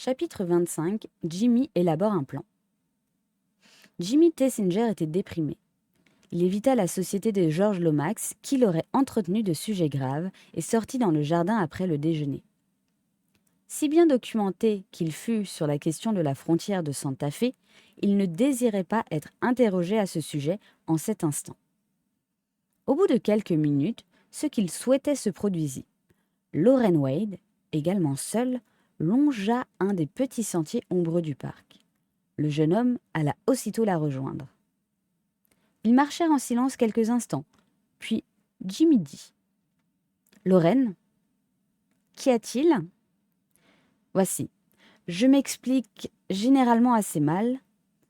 Chapitre 25. Jimmy élabore un plan. Jimmy Tessinger était déprimé. Il évita la société de George Lomax, qui l'aurait entretenu de sujets graves, et sortit dans le jardin après le déjeuner. Si bien documenté qu'il fût sur la question de la frontière de Santa Fe, il ne désirait pas être interrogé à ce sujet en cet instant. Au bout de quelques minutes, ce qu'il souhaitait se produisit. Loren Wade, également seul, longea un des petits sentiers ombreux du parc. Le jeune homme alla aussitôt la rejoindre. Ils marchèrent en silence quelques instants, puis Jimmy dit : « Loren, qu'y a-t-il ? Voici, je m'explique généralement assez mal.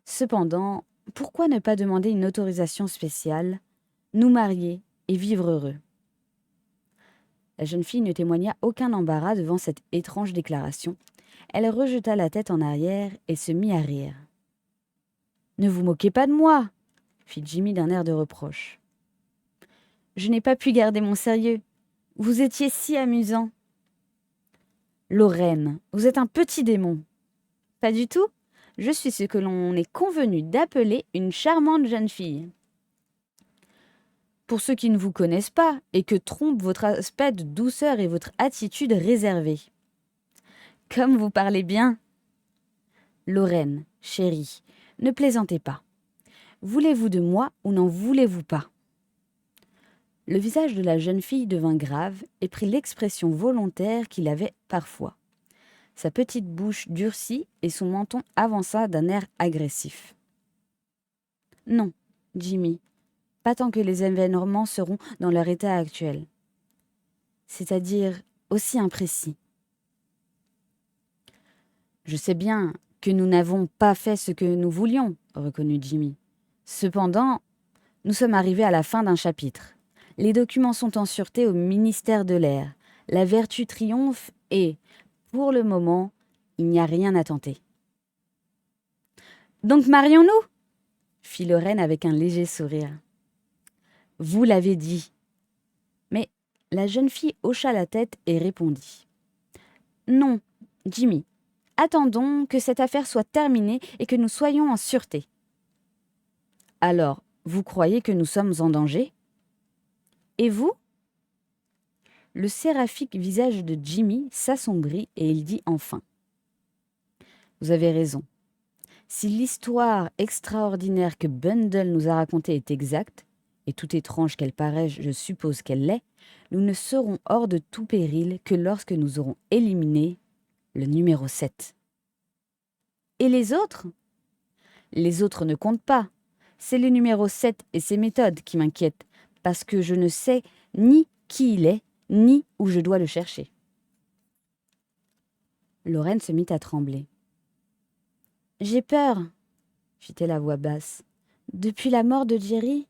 Cependant, pourquoi ne pas demander une autorisation spéciale, nous marier et vivre heureux ?» La jeune fille ne témoigna aucun embarras devant cette étrange déclaration. Elle rejeta la tête en arrière et se mit à rire. « Ne vous moquez pas de moi !» fit Jimmy d'un air de reproche. « Je n'ai pas pu garder mon sérieux. Vous étiez si amusant. »« Lorraine, vous êtes un petit démon. »« Pas du tout. Je suis ce que l'on est convenu d'appeler une charmante jeune fille. » Pour ceux qui ne vous connaissent pas et que trompe votre aspect de douceur et votre attitude réservée. Comme vous parlez bien. Lorraine, chérie, ne plaisantez pas. Voulez-vous de moi ou n'en voulez-vous pas ? Le visage de la jeune fille devint grave et prit l'expression volontaire qu'il avait parfois. Sa petite bouche durcit et son menton avança d'un air agressif. Non, Jimmy, pas tant que les événements seront dans leur état actuel. C'est-à-dire aussi imprécis. Je sais bien que nous n'avons pas fait ce que nous voulions, reconnut Jimmy. Cependant, nous sommes arrivés à la fin d'un chapitre. Les documents sont en sûreté au ministère de l'Air. La vertu triomphe et, pour le moment, il n'y a rien à tenter. « Donc marions-nous » fit Lorraine avec un léger sourire. « Vous l'avez dit. » Mais la jeune fille hocha la tête et répondit. « Non, Jimmy, attendons que cette affaire soit terminée et que nous soyons en sûreté. » « Alors, vous croyez que nous sommes en danger ? Et vous ? » Le séraphique visage de Jimmy s'assombrit et il dit enfin. « Vous avez raison. Si l'histoire extraordinaire que Bundle nous a racontée est exacte, et tout étrange qu'elle paraît, je suppose qu'elle l'est, nous ne serons hors de tout péril que lorsque nous aurons éliminé le numéro 7. Et les autres ? Les autres ne comptent pas. C'est le numéro 7 et ses méthodes qui m'inquiètent, parce que je ne sais ni qui il est, ni où je dois le chercher. » Lorraine se mit à trembler. « J'ai peur, » fit-elle à voix basse. « Depuis la mort de Jerry ?» ?»«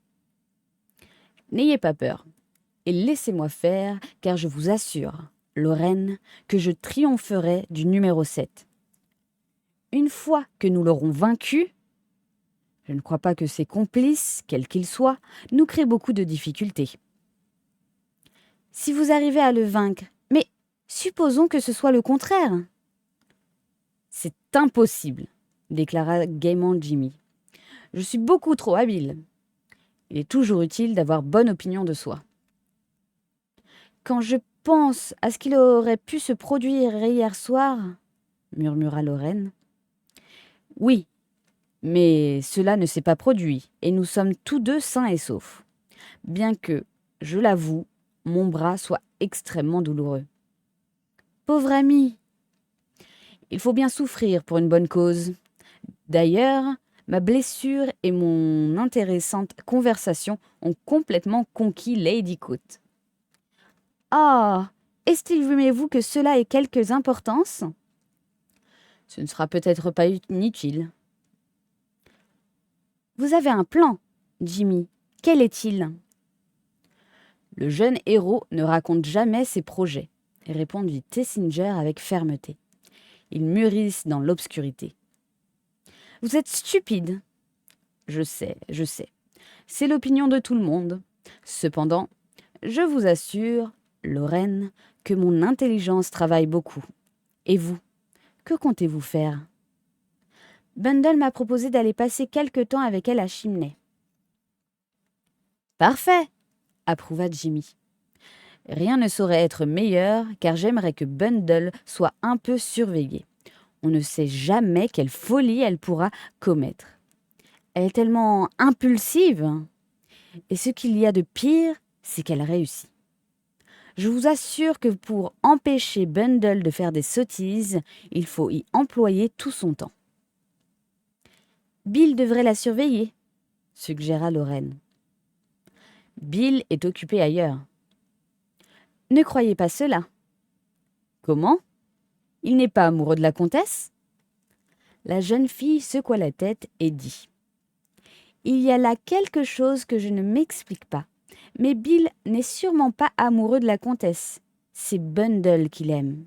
N'ayez pas peur, et laissez-moi faire, car je vous assure, Lorraine, que je triompherai du numéro 7. Une fois que nous l'aurons vaincu, je ne crois pas que ses complices, quels qu'ils soient, nous créent beaucoup de difficultés. Si vous arrivez à le vaincre, mais supposons que ce soit le contraire. »« C'est impossible, » déclara gaiement Jimmy. « Je suis beaucoup trop habile. Il est toujours utile d'avoir bonne opinion de soi. » « Quand je pense à ce qu'il aurait pu se produire hier soir, » murmura Lorraine. « Oui, mais cela ne s'est pas produit, et nous sommes tous deux sains et saufs. Bien que, je l'avoue, mon bras soit extrêmement douloureux. »« Pauvre ami !»« Il faut bien souffrir pour une bonne cause. D'ailleurs, ma blessure et mon intéressante conversation ont complètement conquis Lady Coute. »« Ah, estimez-vous que cela ait quelque importance ? » ?»« Ce ne sera peut-être pas inutile. »« Vous avez un plan, Jimmy. Quel est-il ? » ?»« Le jeune héros ne raconte jamais ses projets, » répondit Tessinger avec fermeté. Ils mûrissent dans l'obscurité. « Vous êtes stupide. » »« Je sais. C'est l'opinion de tout le monde. Cependant, je vous assure, Lorraine, que mon intelligence travaille beaucoup. Et vous, Que comptez-vous faire ? Bundle m'a proposé d'aller passer quelque temps avec elle à Chimney. Parfait, approuva Jimmy. Rien ne saurait être meilleur, car j'aimerais que Bundle soit un peu surveillée. On ne sait jamais quelle folie elle pourra commettre. Elle est tellement impulsive. Et ce qu'il y a de pire, c'est qu'elle réussit. Je vous assure que pour empêcher Bundle de faire des sottises, il faut y employer tout son temps. Bill devrait la surveiller, suggéra Lorraine. Bill est occupé ailleurs. Ne croyez pas cela. Comment ? Il n'est pas amoureux de la comtesse ? La jeune fille secoua la tête et dit : Il y a là quelque chose que je ne m'explique pas. Mais Bill n'est sûrement pas amoureux de la comtesse. C'est Bundle qu'il aime.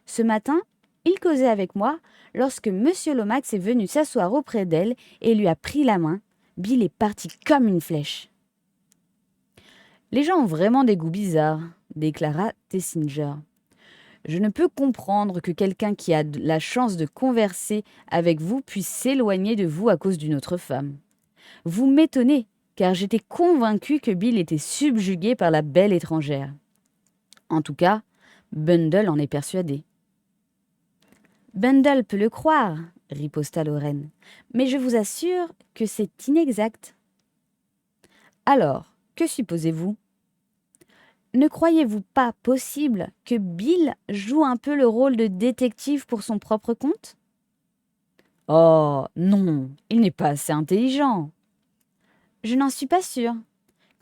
Ce matin, il causait avec moi lorsque Monsieur Lomax est venu s'asseoir auprès d'elle et lui a pris la main. Bill est parti comme une flèche. Les gens ont vraiment des goûts bizarres, déclara Tessinger. Je ne peux comprendre que quelqu'un qui a la chance de converser avec vous puisse s'éloigner de vous à cause d'une autre femme. Vous m'étonnez, car j'étais convaincue que Bill était subjugué par la belle étrangère. En tout cas, Bundle en est persuadé. Bundle peut le croire, riposta Lorraine, mais je vous assure que c'est inexact. Alors, que supposez-vous ? Ne croyez-vous pas possible que Bill joue un peu le rôle de détective pour son propre compte ? Oh, non, il n'est pas assez intelligent. Je n'en suis pas sûre.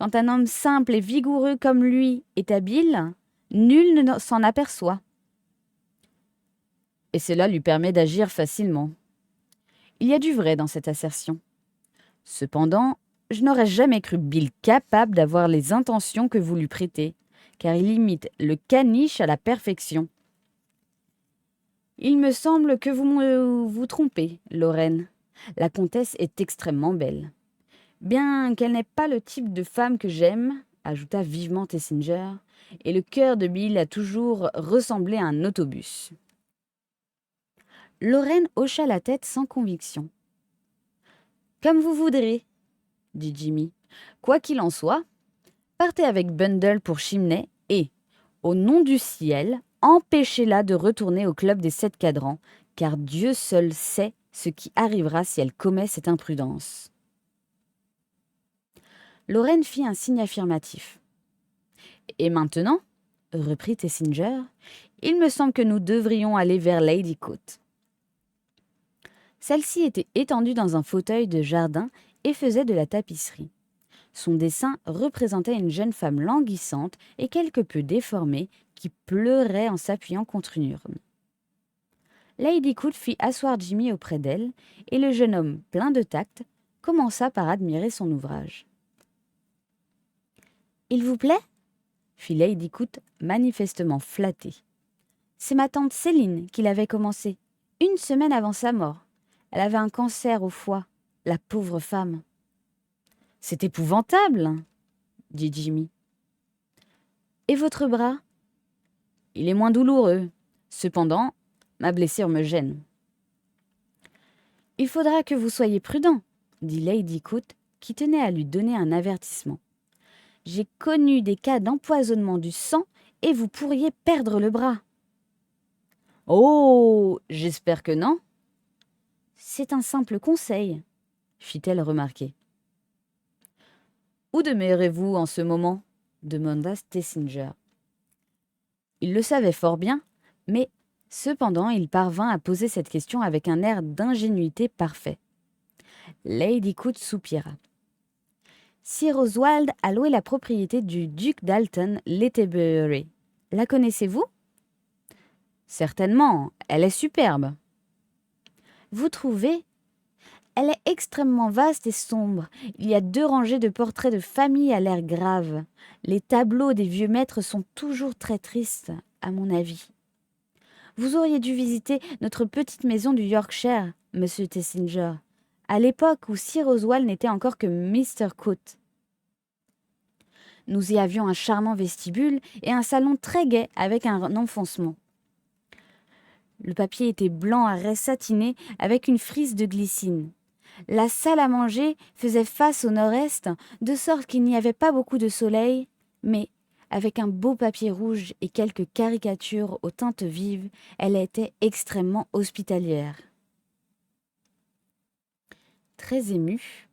Quand un homme simple et vigoureux comme lui est habile, nul ne s'en aperçoit. Et cela lui permet d'agir facilement. Il y a du vrai dans cette assertion. Cependant, je n'aurais jamais cru Bill capable d'avoir les intentions que vous lui prêtez, car il imite le caniche à la perfection. Il me semble que vous trompez, Lorraine. La comtesse est extrêmement belle. Bien qu'elle n'ait pas le type de femme que j'aime, ajouta vivement Tessinger, et le cœur de Bill a toujours ressemblé à un autobus. Lorraine hocha la tête sans conviction. Comme vous voudrez, dit Jimmy. Quoi qu'il en soit, partez avec Bundle pour Chimney et, au nom du ciel, empêchez-la de retourner au club des 7 cadrans, car Dieu seul sait ce qui arrivera si elle commet cette imprudence. Lorraine fit un signe affirmatif. Et maintenant, reprit Tessinger, il me semble que nous devrions aller vers Lady Cote. Celle-ci était étendue dans un fauteuil de jardin et faisait de la tapisserie. Son dessin représentait une jeune femme languissante et quelque peu déformée qui pleurait en s'appuyant contre une urne. Lady Cote fit asseoir Jimmy auprès d'elle et le jeune homme, plein de tact, commença par admirer son ouvrage. « Il vous plaît ?» fit Lady Cote, manifestement flattée. « C'est ma tante Céline qui l'avait commencé, 1 semaine avant sa mort. Elle avait un cancer au foie, la pauvre femme. »« C'est épouvantable !» dit Jimmy. « Et votre bras ?»« Il est moins douloureux. Cependant, ma blessure me gêne. »« Il faudra que vous soyez prudent, » dit Lady Cote, qui tenait à lui donner un avertissement. « J'ai connu des cas d'empoisonnement du sang et vous pourriez perdre le bras. »« Oh, j'espère que non. »« C'est un simple conseil, » fit-elle remarquer. « Où demeurez-vous en ce moment ?» demanda Tessinger. Il le savait fort bien, mais cependant il parvint à poser cette question avec un air d'ingénuité parfait. Lady Cote soupira. Sir Oswald a loué la propriété du duc d'Alton, Letterbury. La connaissez-vous ? Certainement, elle est superbe. Vous trouvez ? Elle est extrêmement vaste et sombre. Il y a 2 rangées de portraits de famille à l'air grave. Les tableaux des vieux maîtres sont toujours très tristes, à mon avis. Vous auriez dû visiter notre petite maison du Yorkshire, monsieur Tessinger, à l'époque où Sir Oswald n'était encore que Mr. Cote. Nous y avions un charmant vestibule et un salon très gai avec un enfoncement. Le papier était blanc à raies satinées avec une frise de glycine. La salle à manger faisait face au nord-est, de sorte qu'il n'y avait pas beaucoup de soleil, mais avec un beau papier rouge et quelques caricatures aux teintes vives, elle était extrêmement hospitalière. Très émue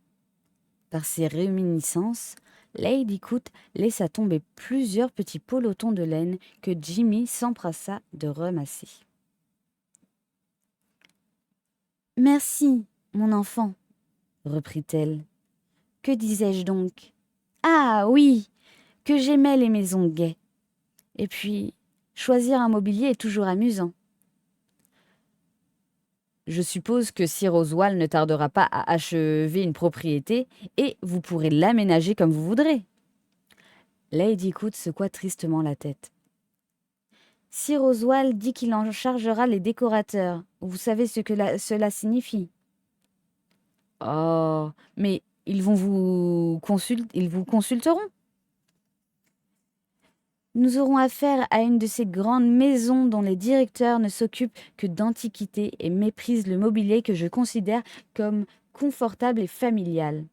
par ces réminiscences, Lady Coot laissa tomber plusieurs petits pelotons de laine que Jimmy s'empressa de ramasser. « Merci, mon enfant, reprit-elle. Que disais-je donc? Ah oui, que j'aimais les maisons gaies. Et puis, choisir un mobilier est toujours amusant. Je suppose que Sir Oswald ne tardera pas à achever une propriété et vous pourrez l'aménager comme vous voudrez. Lady Coot secoua tristement la tête. Sir Oswald dit qu'il en chargera les décorateurs. Vous savez ce que cela signifie? Oh, mais ils vous consulteront. Nous aurons affaire à une de ces grandes maisons dont les directeurs ne s'occupent que d'antiquités et méprisent le mobilier que je considère comme confortable et familial.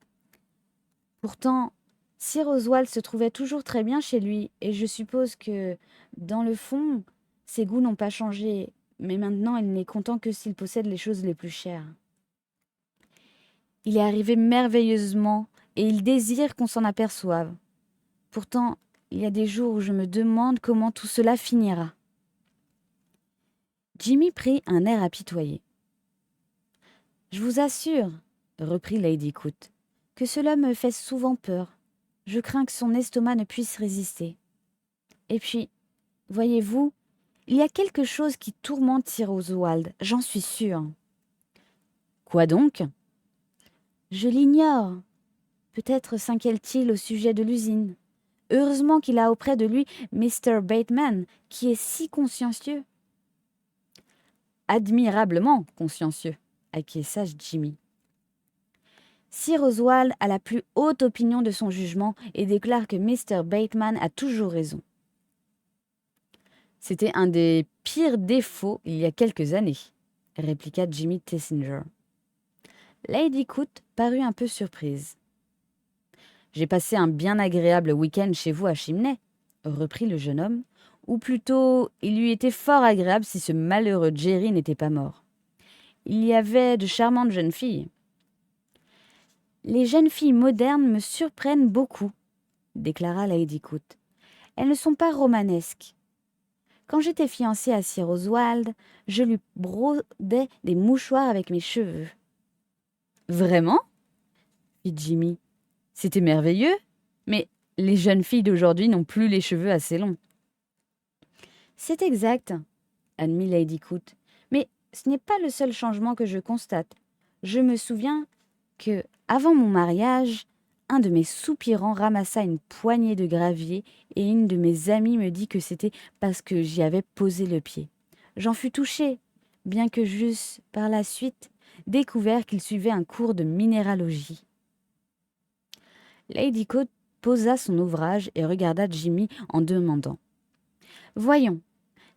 Pourtant, Sir Oswald se trouvait toujours très bien chez lui, et je suppose que, dans le fond, ses goûts n'ont pas changé, mais maintenant il n'est content que s'il possède les choses les plus chères. Il est arrivé merveilleusement, et il désire qu'on s'en aperçoive. Pourtant, il y a des jours où je me demande comment tout cela finira. Jimmy prit un air apitoyé. « Je vous assure, reprit Lady Coot, que cela me fait souvent peur. Je crains que son estomac ne puisse résister. Et puis, voyez-vous, il y a quelque chose qui tourmente Sir Oswald, j'en suis sûre. »« Quoi donc ? » ?»« Je l'ignore. Peut-être s'inquiète-t-il au sujet de l'usine. Heureusement qu'il a auprès de lui Mr. Bateman, qui est si consciencieux. »« Admirablement consciencieux, acquiesça Jimmy. Sir Oswald a la plus haute opinion de son jugement et déclare que Mr. Bateman a toujours raison. C'était un des pires défauts il y a quelques années, répliqua Jimmy Tessinger. Lady Coot parut un peu surprise. J'ai passé un bien agréable week-end chez vous à Chimney, reprit le jeune homme, ou plutôt il lui était fort agréable si ce malheureux Jerry n'était pas mort. Il y avait de charmantes jeunes filles. Les jeunes filles modernes me surprennent beaucoup, déclara Lady Coot. Elles ne sont pas romanesques. Quand j'étais fiancée à Sir Oswald, je lui brodais des mouchoirs avec mes cheveux. Vraiment? Fit Jimmy. C'était merveilleux, mais les jeunes filles d'aujourd'hui n'ont plus les cheveux assez longs. C'est exact, admit Lady Coot, mais ce n'est pas le seul changement que je constate. Je me souviens que, avant mon mariage, un de mes soupirants ramassa une poignée de gravier et une de mes amies me dit que c'était parce que j'y avais posé le pied. J'en fus touchée, bien que j'eusse, par la suite, découvert qu'il suivait un cours de minéralogie. Lady Coot posa son ouvrage et regarda Jimmy en demandant. « Voyons,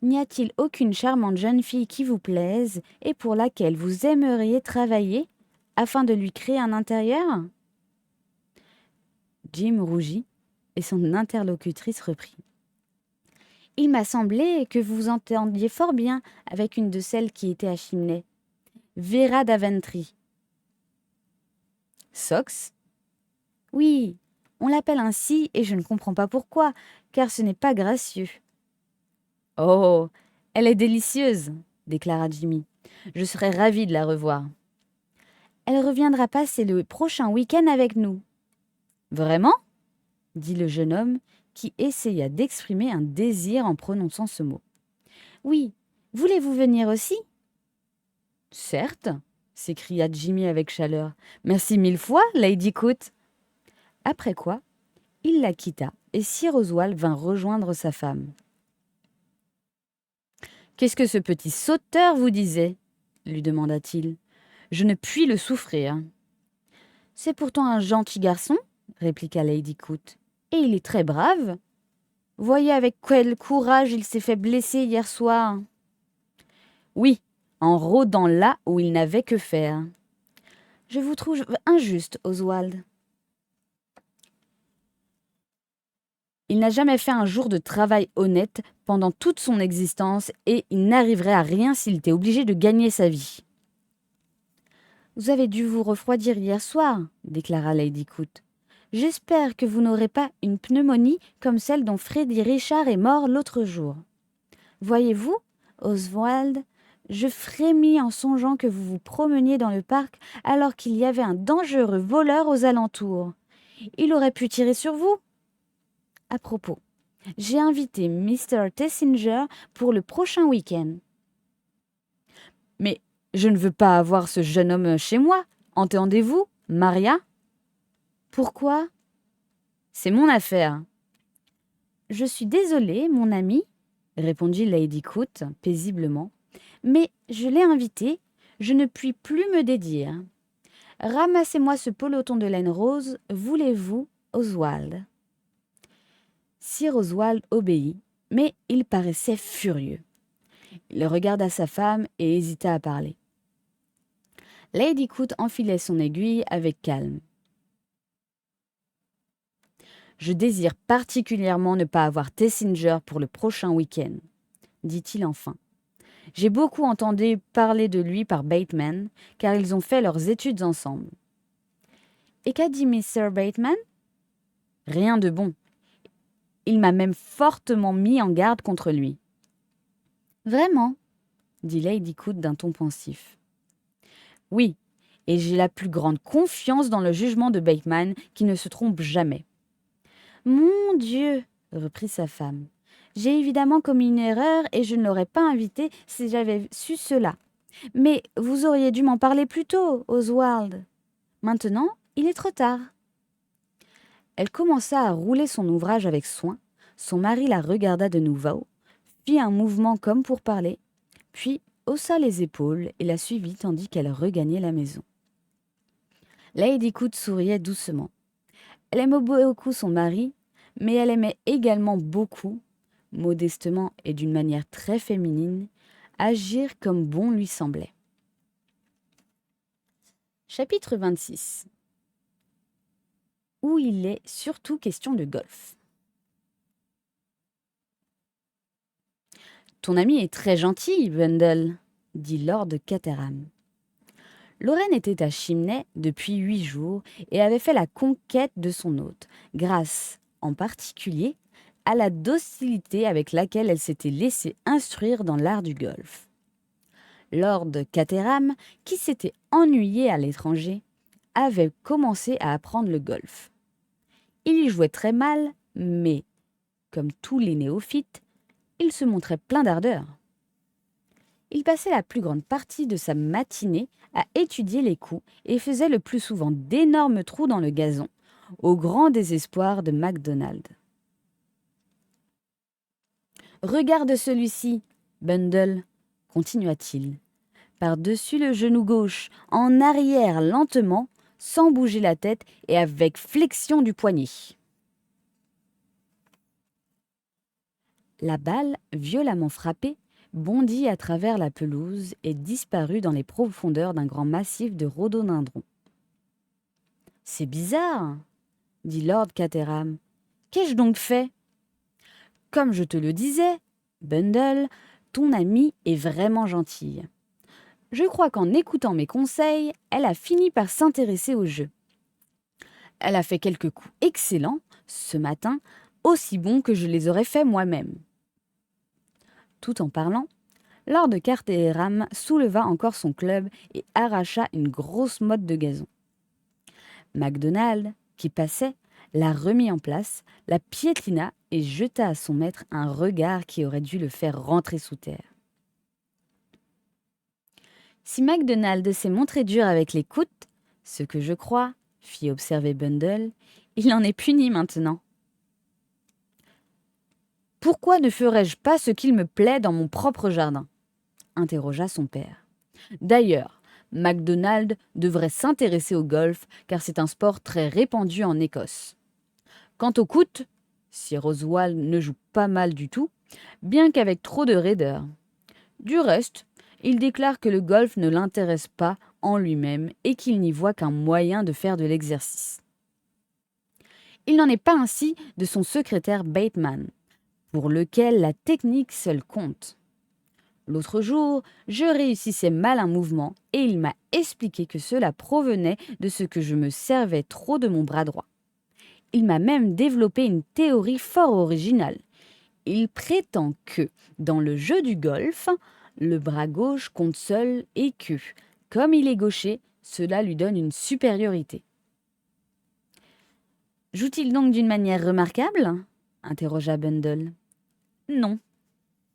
n'y a-t-il aucune charmante jeune fille qui vous plaise et pour laquelle vous aimeriez travailler afin de lui créer un intérieur ?» Jim rougit et son interlocutrice reprit. « Il m'a semblé que vous vous entendiez fort bien avec une de celles qui étaient à Chimney, Vera Daventry. »« Sox ?» ?»« Oui, on l'appelle ainsi et je ne comprends pas pourquoi, car ce n'est pas gracieux. »« Oh, elle est délicieuse, » déclara Jimmy. « Je serais ravi de la revoir. »« Elle reviendra passer le prochain week-end avec nous. »« Vraiment ? » dit le jeune homme, qui essaya d'exprimer un désir en prononçant ce mot. « Oui, voulez-vous venir aussi ?»« Certes, » s'écria Jimmy avec chaleur. « Merci mille fois, Lady Coot. » Après quoi, il la quitta et Sir Oswald vint rejoindre sa femme. « Qu'est-ce que ce petit sauteur vous disait ?» lui demanda-t-il. « Je ne puis le souffrir. »« C'est pourtant un gentil garçon, » répliqua Lady Coot. « Et il est très brave. Voyez avec quel courage il s'est fait blesser hier soir. »« Oui, en rôdant là où il n'avait que faire. Je vous trouve injuste, Oswald. Il n'a jamais fait un jour de travail honnête pendant toute son existence et il n'arriverait à rien s'il était obligé de gagner sa vie. Vous avez dû vous refroidir hier soir, déclara Lady Coot. J'espère que vous n'aurez pas une pneumonie comme celle dont Freddy Richard est mort l'autre jour. Voyez-vous, Oswald, je frémis en songeant que vous vous promeniez dans le parc alors qu'il y avait un dangereux voleur aux alentours. Il aurait pu tirer sur vous. À propos, j'ai invité Mr. Tessinger pour le prochain week-end. Mais je ne veux pas avoir ce jeune homme chez moi. Entendez-vous, Maria? Pourquoi? C'est mon affaire. Je suis désolée, mon ami, répondit Lady Coot paisiblement, mais je l'ai invité, je ne puis plus me dédire. Ramassez-moi ce peloton de laine rose, voulez-vous, Oswald? Sir Oswald obéit, mais il paraissait furieux. Il regarda sa femme et hésita à parler. Lady Coot enfilait son aiguille avec calme. Je désire particulièrement ne pas avoir Tessinger pour le prochain week-end, dit-il enfin. J'ai beaucoup entendu parler de lui par Bateman, car ils ont fait leurs études ensemble. Et qu'a dit Mr. Bateman? Rien de bon. Il m'a même fortement mis en garde contre lui. Vraiment? Dit Lady Coot d'un ton pensif. Oui, et j'ai la plus grande confiance dans le jugement de Bateman, qui ne se trompe jamais. Mon Dieu, reprit sa femme, j'ai évidemment commis une erreur et je ne l'aurais pas invité si j'avais su cela. Mais vous auriez dû m'en parler plus tôt, Oswald. Maintenant, il est trop tard. Elle commença à rouler son ouvrage avec soin. Son mari la regarda de nouveau, fit un mouvement comme pour parler, puis haussa les épaules et la suivit tandis qu'elle regagnait la maison. Lady Coot souriait doucement. Elle aimait beaucoup son mari, mais elle aimait également beaucoup, modestement et d'une manière très féminine, agir comme bon lui semblait. Chapitre 26. Où il est surtout question de golf. Ton ami est très gentil, Bundle, dit Lord Caterham. Lorraine était à Chimney depuis 8 jours et avait fait la conquête de son hôte, grâce, en particulier, à la docilité avec laquelle elle s'était laissée instruire dans l'art du golf. Lord Caterham, qui s'était ennuyé à l'étranger, avait commencé à apprendre le golf. Il y jouait très mal, mais, comme tous les néophytes, il se montrait plein d'ardeur. Il passait la plus grande partie de sa matinée à étudier les coups et faisait le plus souvent d'énormes trous dans le gazon, au grand désespoir de MacDonald. « Regarde celui-ci, Bundle, continua-t-il, par-dessus le genou gauche, en arrière lentement, sans bouger la tête et avec flexion du poignet. » La balle, violemment frappée, bondit à travers la pelouse et disparut dans les profondeurs d'un grand massif de rhododendrons. « C'est bizarre, dit Lord Caterham. Qu'ai-je donc fait? Comme je te le disais, Bundle, ton amie est vraiment gentille. Je crois qu'en écoutant mes conseils, elle a fini par s'intéresser au jeu. Elle a fait quelques coups excellents, ce matin, aussi bons que je les aurais faits moi-même. » Tout en parlant, Lord Caterham souleva encore son club et arracha une grosse motte de gazon. MacDonald, qui passait, la remit en place, la piétina et jeta à son maître un regard qui aurait dû le faire rentrer sous terre. « Si MacDonald s'est montré dur avec les Coot, ce que je crois, fit observer Bundle, il en est puni maintenant. » « Pourquoi ne ferais-je pas ce qu'il me plaît dans mon propre jardin ?» interrogea son père. « D'ailleurs, MacDonald devrait s'intéresser au golf car c'est un sport très répandu en Écosse. Quant au Coot, Sir Oswald ne joue pas mal du tout, bien qu'avec trop de raideur. Du reste, Il déclare que le golf ne l'intéresse pas en lui-même et qu'il n'y voit qu'un moyen de faire de l'exercice. Il n'en est pas ainsi de son secrétaire Bateman, pour lequel la technique seule compte. L'autre jour, je réussissais mal un mouvement et il m'a expliqué que cela provenait de ce que je me servais trop de mon bras droit. Il m'a même développé une théorie fort originale. Il prétend que, dans le jeu du golf, le bras gauche compte seul et que, comme il est gaucher, cela lui donne une supériorité. Joue-t-il donc d'une manière remarquable ? Interrogea Bundle. Non,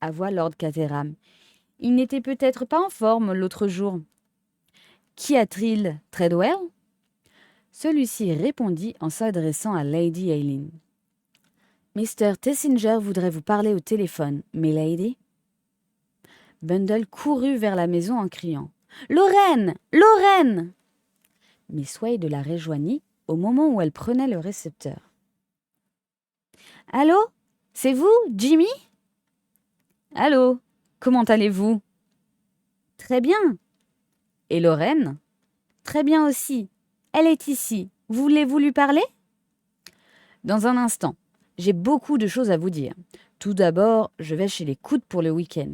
avoua Lord Caterham. Il n'était peut-être pas en forme l'autre jour. Qu'y a-t-il, Treadwell ? Celui-ci répondit en s'adressant à Lady Eileen. Mr. Thesiger voudrait vous parler au téléphone, milady. Bundle courut vers la maison en criant « Lorraine ! Lorraine !» Miss Wade la rejoignit au moment où elle prenait le récepteur. « Allô ? C'est vous, Jimmy ? Allô ? Comment allez-vous ? Très bien. Et Lorraine ? Très bien aussi. Elle est ici. Voulez-vous lui parler ? Dans un instant. J'ai beaucoup de choses à vous dire. Tout d'abord, je vais chez les Coutes pour le week-end.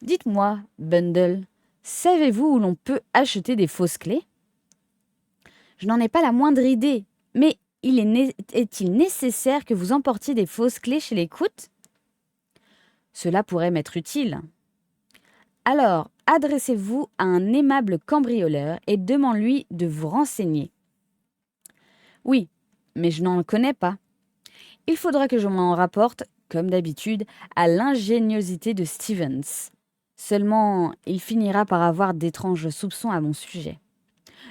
Dites-moi, Bundle, savez-vous où l'on peut acheter des fausses clés ? Je n'en ai pas la moindre idée, mais est-il nécessaire que vous emportiez des fausses clés chez les Coutes ? Cela pourrait m'être utile. Alors, adressez-vous à un aimable cambrioleur et demandez-lui de vous renseigner. Oui, mais je n'en connais pas. Il faudra que je m'en rapporte, comme d'habitude, à l'ingéniosité de Stevens. Seulement, il finira par avoir d'étranges soupçons à mon sujet.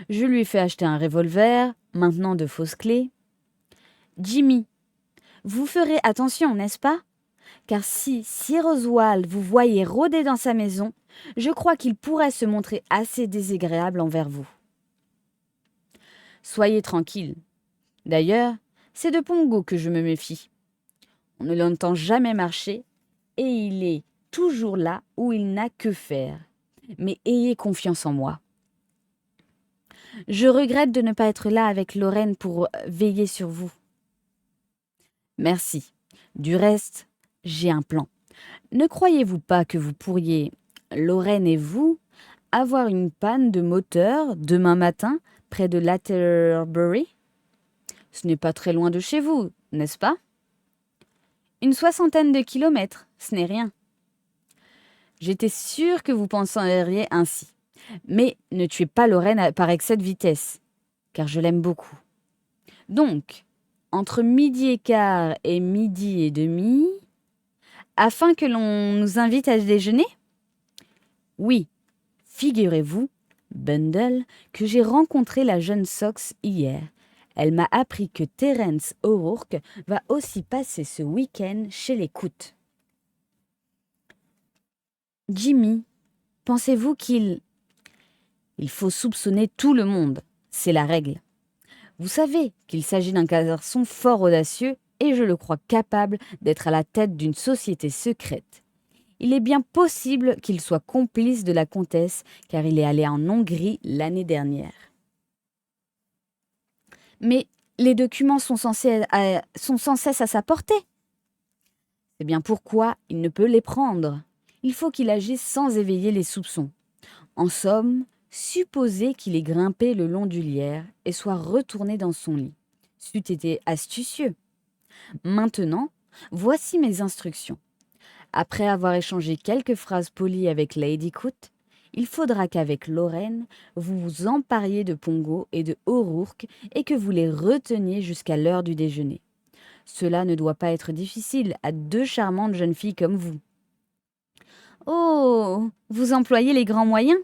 Je lui ai fait acheter un revolver, maintenant de fausses clés. Jimmy, vous ferez attention, n'est-ce pas ? Car si Sir Oswald vous voyait rôder dans sa maison, je crois qu'il pourrait se montrer assez désagréable envers vous. Soyez tranquille. D'ailleurs, c'est de Pongo que je me méfie. On ne l'entend jamais marcher et il est toujours là où il n'a que faire. Mais ayez confiance en moi. Je regrette de ne pas être là avec Lorraine pour veiller sur vous. Merci. Du reste, j'ai un plan. Ne croyez-vous pas que vous pourriez, Lorraine et vous, avoir une panne de moteur demain matin près de Latterbury ? Ce n'est pas très loin de chez vous, n'est-ce pas ? Une 60aine de kilomètres, ce n'est rien. J'étais sûre que vous penseriez ainsi. Mais ne tuez pas Lorraine par excès de vitesse, car je l'aime beaucoup. Donc, entre 12h15 et 12h30, afin que l'on nous invite à déjeuner ? Oui, figurez-vous, Bundle, que j'ai rencontré la jeune Sox hier. Elle m'a appris que Terence O'Rourke va aussi passer ce week-end chez les Coutes. Jimmy, pensez-vous qu'il faut soupçonner tout le monde, c'est la règle. Vous savez qu'il s'agit d'un garçon fort audacieux et je le crois capable d'être à la tête d'une société secrète. Il est bien possible qu'il soit complice de la comtesse car il est allé en Hongrie l'année dernière. Mais les documents sont sans cesse à sa portée. C'est bien pourquoi il ne peut les prendre. Il faut qu'il agisse sans éveiller les soupçons. En somme, supposez qu'il ait grimpé le long du lierre et soit retourné dans son lit. C'eût été astucieux. Maintenant, voici mes instructions. Après avoir échangé quelques phrases polies avec Lady Coute, il faudra qu'avec Lorraine, vous vous empariez de Pongo et de O'Rourke et que vous les reteniez jusqu'à l'heure du déjeuner. Cela ne doit pas être difficile à deux charmantes jeunes filles comme vous. Oh, vous employez les grands moyens ?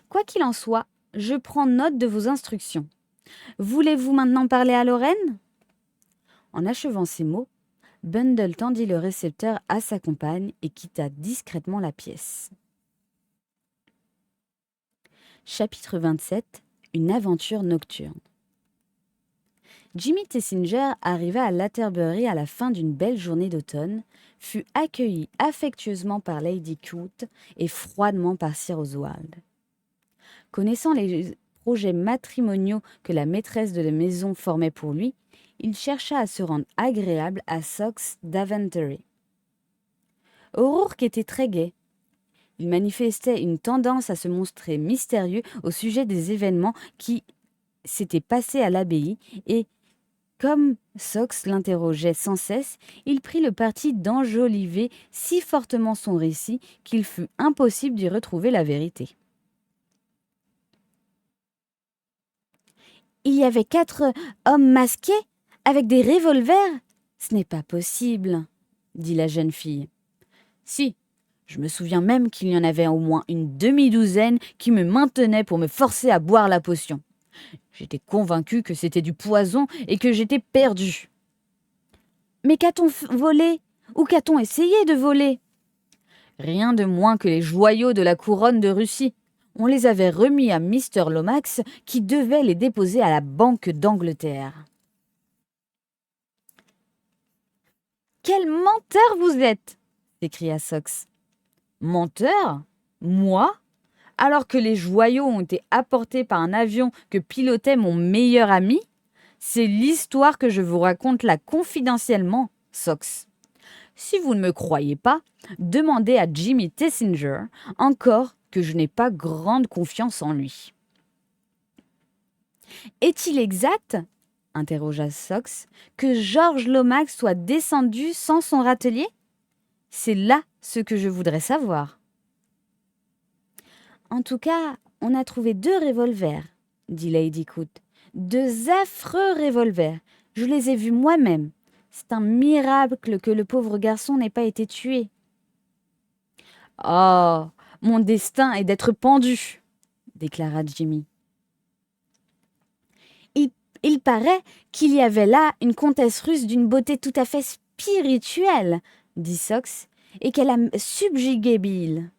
Quoi qu'il en soit, je prends note de vos instructions. Voulez-vous maintenant parler à Lorraine ? En achevant ces mots, Bundle tendit le récepteur à sa compagne et quitta discrètement la pièce. Chapitre 27. Une aventure nocturne. Jimmy Tessinger arriva à Latterbury à la fin d'une belle journée d'automne, fut accueilli affectueusement par Lady Coote et froidement par Sir Oswald. Connaissant les projets matrimoniaux que la maîtresse de la maison formait pour lui, il chercha à se rendre agréable à Sox Daventry. O'Rourke était très gai. Il manifestait une tendance à se montrer mystérieux au sujet des événements qui s'étaient passés à l'abbaye et, comme Sox l'interrogeait sans cesse, il prit le parti d'enjoliver si fortement son récit qu'il fut impossible d'y retrouver la vérité. Il y avait 4 hommes masqués avec des revolvers? Ce n'est pas possible, dit la jeune fille. Si, je me souviens même qu'il y en avait au moins une demi-douzaine qui me maintenaient pour me forcer à boire la potion. J'étais convaincue que c'était du poison et que j'étais perdue. Mais qu'a-t-on volé? Ou qu'a-t-on essayé de voler? Rien de moins que les joyaux de la couronne de Russie. On les avait remis à Mr. Lomax qui devait les déposer à la Banque d'Angleterre. Quel menteur vous êtes! S'écria Sox. Menteur? Moi? Alors que les joyaux ont été apportés par un avion que pilotait mon meilleur ami? C'est l'histoire que je vous raconte là confidentiellement, Sox. Si vous ne me croyez pas, demandez à Jimmy Tessinger encore que je n'ai pas grande confiance en lui. Est-il exact, interrogea Sox, que George Lomax soit descendu sans son râtelier? C'est là ce que je voudrais savoir. En tout cas, on a trouvé 2 revolvers, dit Lady Coote. 2 affreux revolvers. Je les ai vus moi-même. C'est un miracle que le pauvre garçon n'ait pas été tué. Oh, mon destin est d'être pendu, déclara Jimmy. Il paraît qu'il y avait là une comtesse russe d'une beauté tout à fait spirituelle, dit Sox, et qu'elle a subjugué Bill.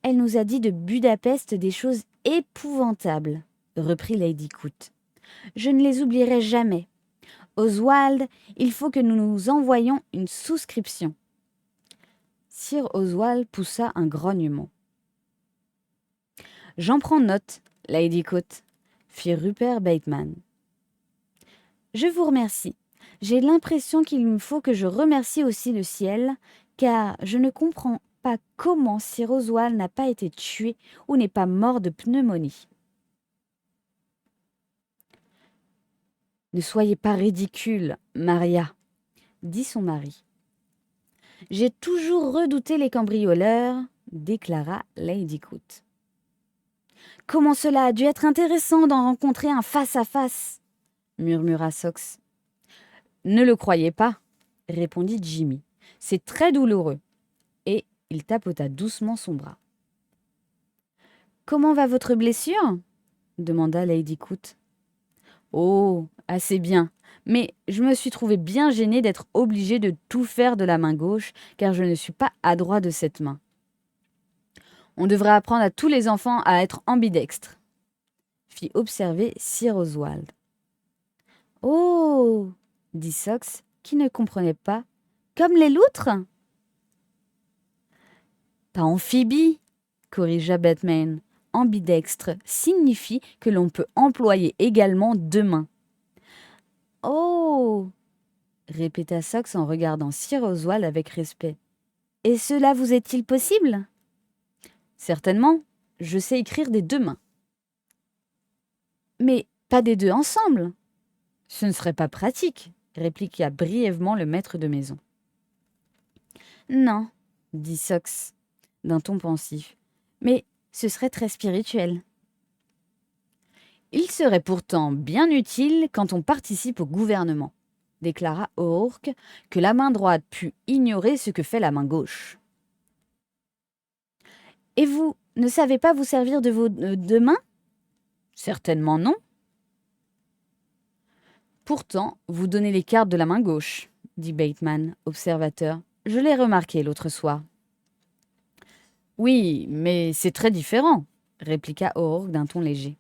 Elle nous a dit de Budapest des choses épouvantables, reprit Lady Coote. Je ne les oublierai jamais. Oswald, il faut que nous nous envoyions une souscription. Sir Oswald poussa un grognement. J'en prends note, Lady Coote, fit Rupert Bateman. Je vous remercie. J'ai l'impression qu'il me faut que je remercie aussi le ciel, car je ne comprends pas comment Sir Oswald n'a pas été tué ou n'est pas mort de pneumonie. Ne soyez pas ridicule, Maria, dit son mari. J'ai toujours redouté les cambrioleurs, déclara Lady Coote. Comment cela a dû être intéressant d'en rencontrer un face à face, murmura Sox. Ne le croyez pas, répondit Jimmy. C'est très douloureux. Et il tapota doucement son bras. Comment va votre blessure? Demanda Lady Coote. Oh, assez bien. Mais je me suis trouvée bien gênée d'être obligée de tout faire de la main gauche, car je ne suis pas adroit de cette main. On devrait apprendre à tous les enfants à être ambidextres, fit observer Sir Oswald. Oh, dit Sox, qui ne comprenait pas. Comme les loutres? Pas amphibie, corrigea Batman. Ambidextre signifie que l'on peut employer également 2 mains. Oh, répéta Sox en regardant Sir Oswald avec respect. Et cela vous est-il possible? Certainement, je sais écrire des 2 mains. Mais pas des 2 ensemble. Ce ne serait pas pratique, répliqua brièvement le maître de maison. Non, dit Sox d'un ton pensif, mais ce serait très spirituel. Il serait pourtant bien utile quand on participe au gouvernement, déclara O'Rourke, que la main droite put ignorer ce que fait la main gauche. Et vous ne savez pas vous servir de vos 2 mains? Certainement non. Pourtant, vous donnez les cartes de la main gauche, dit Bateman, observateur. Je l'ai remarqué l'autre soir. Oui, mais c'est très différent, répliqua O'Rourke d'un ton léger.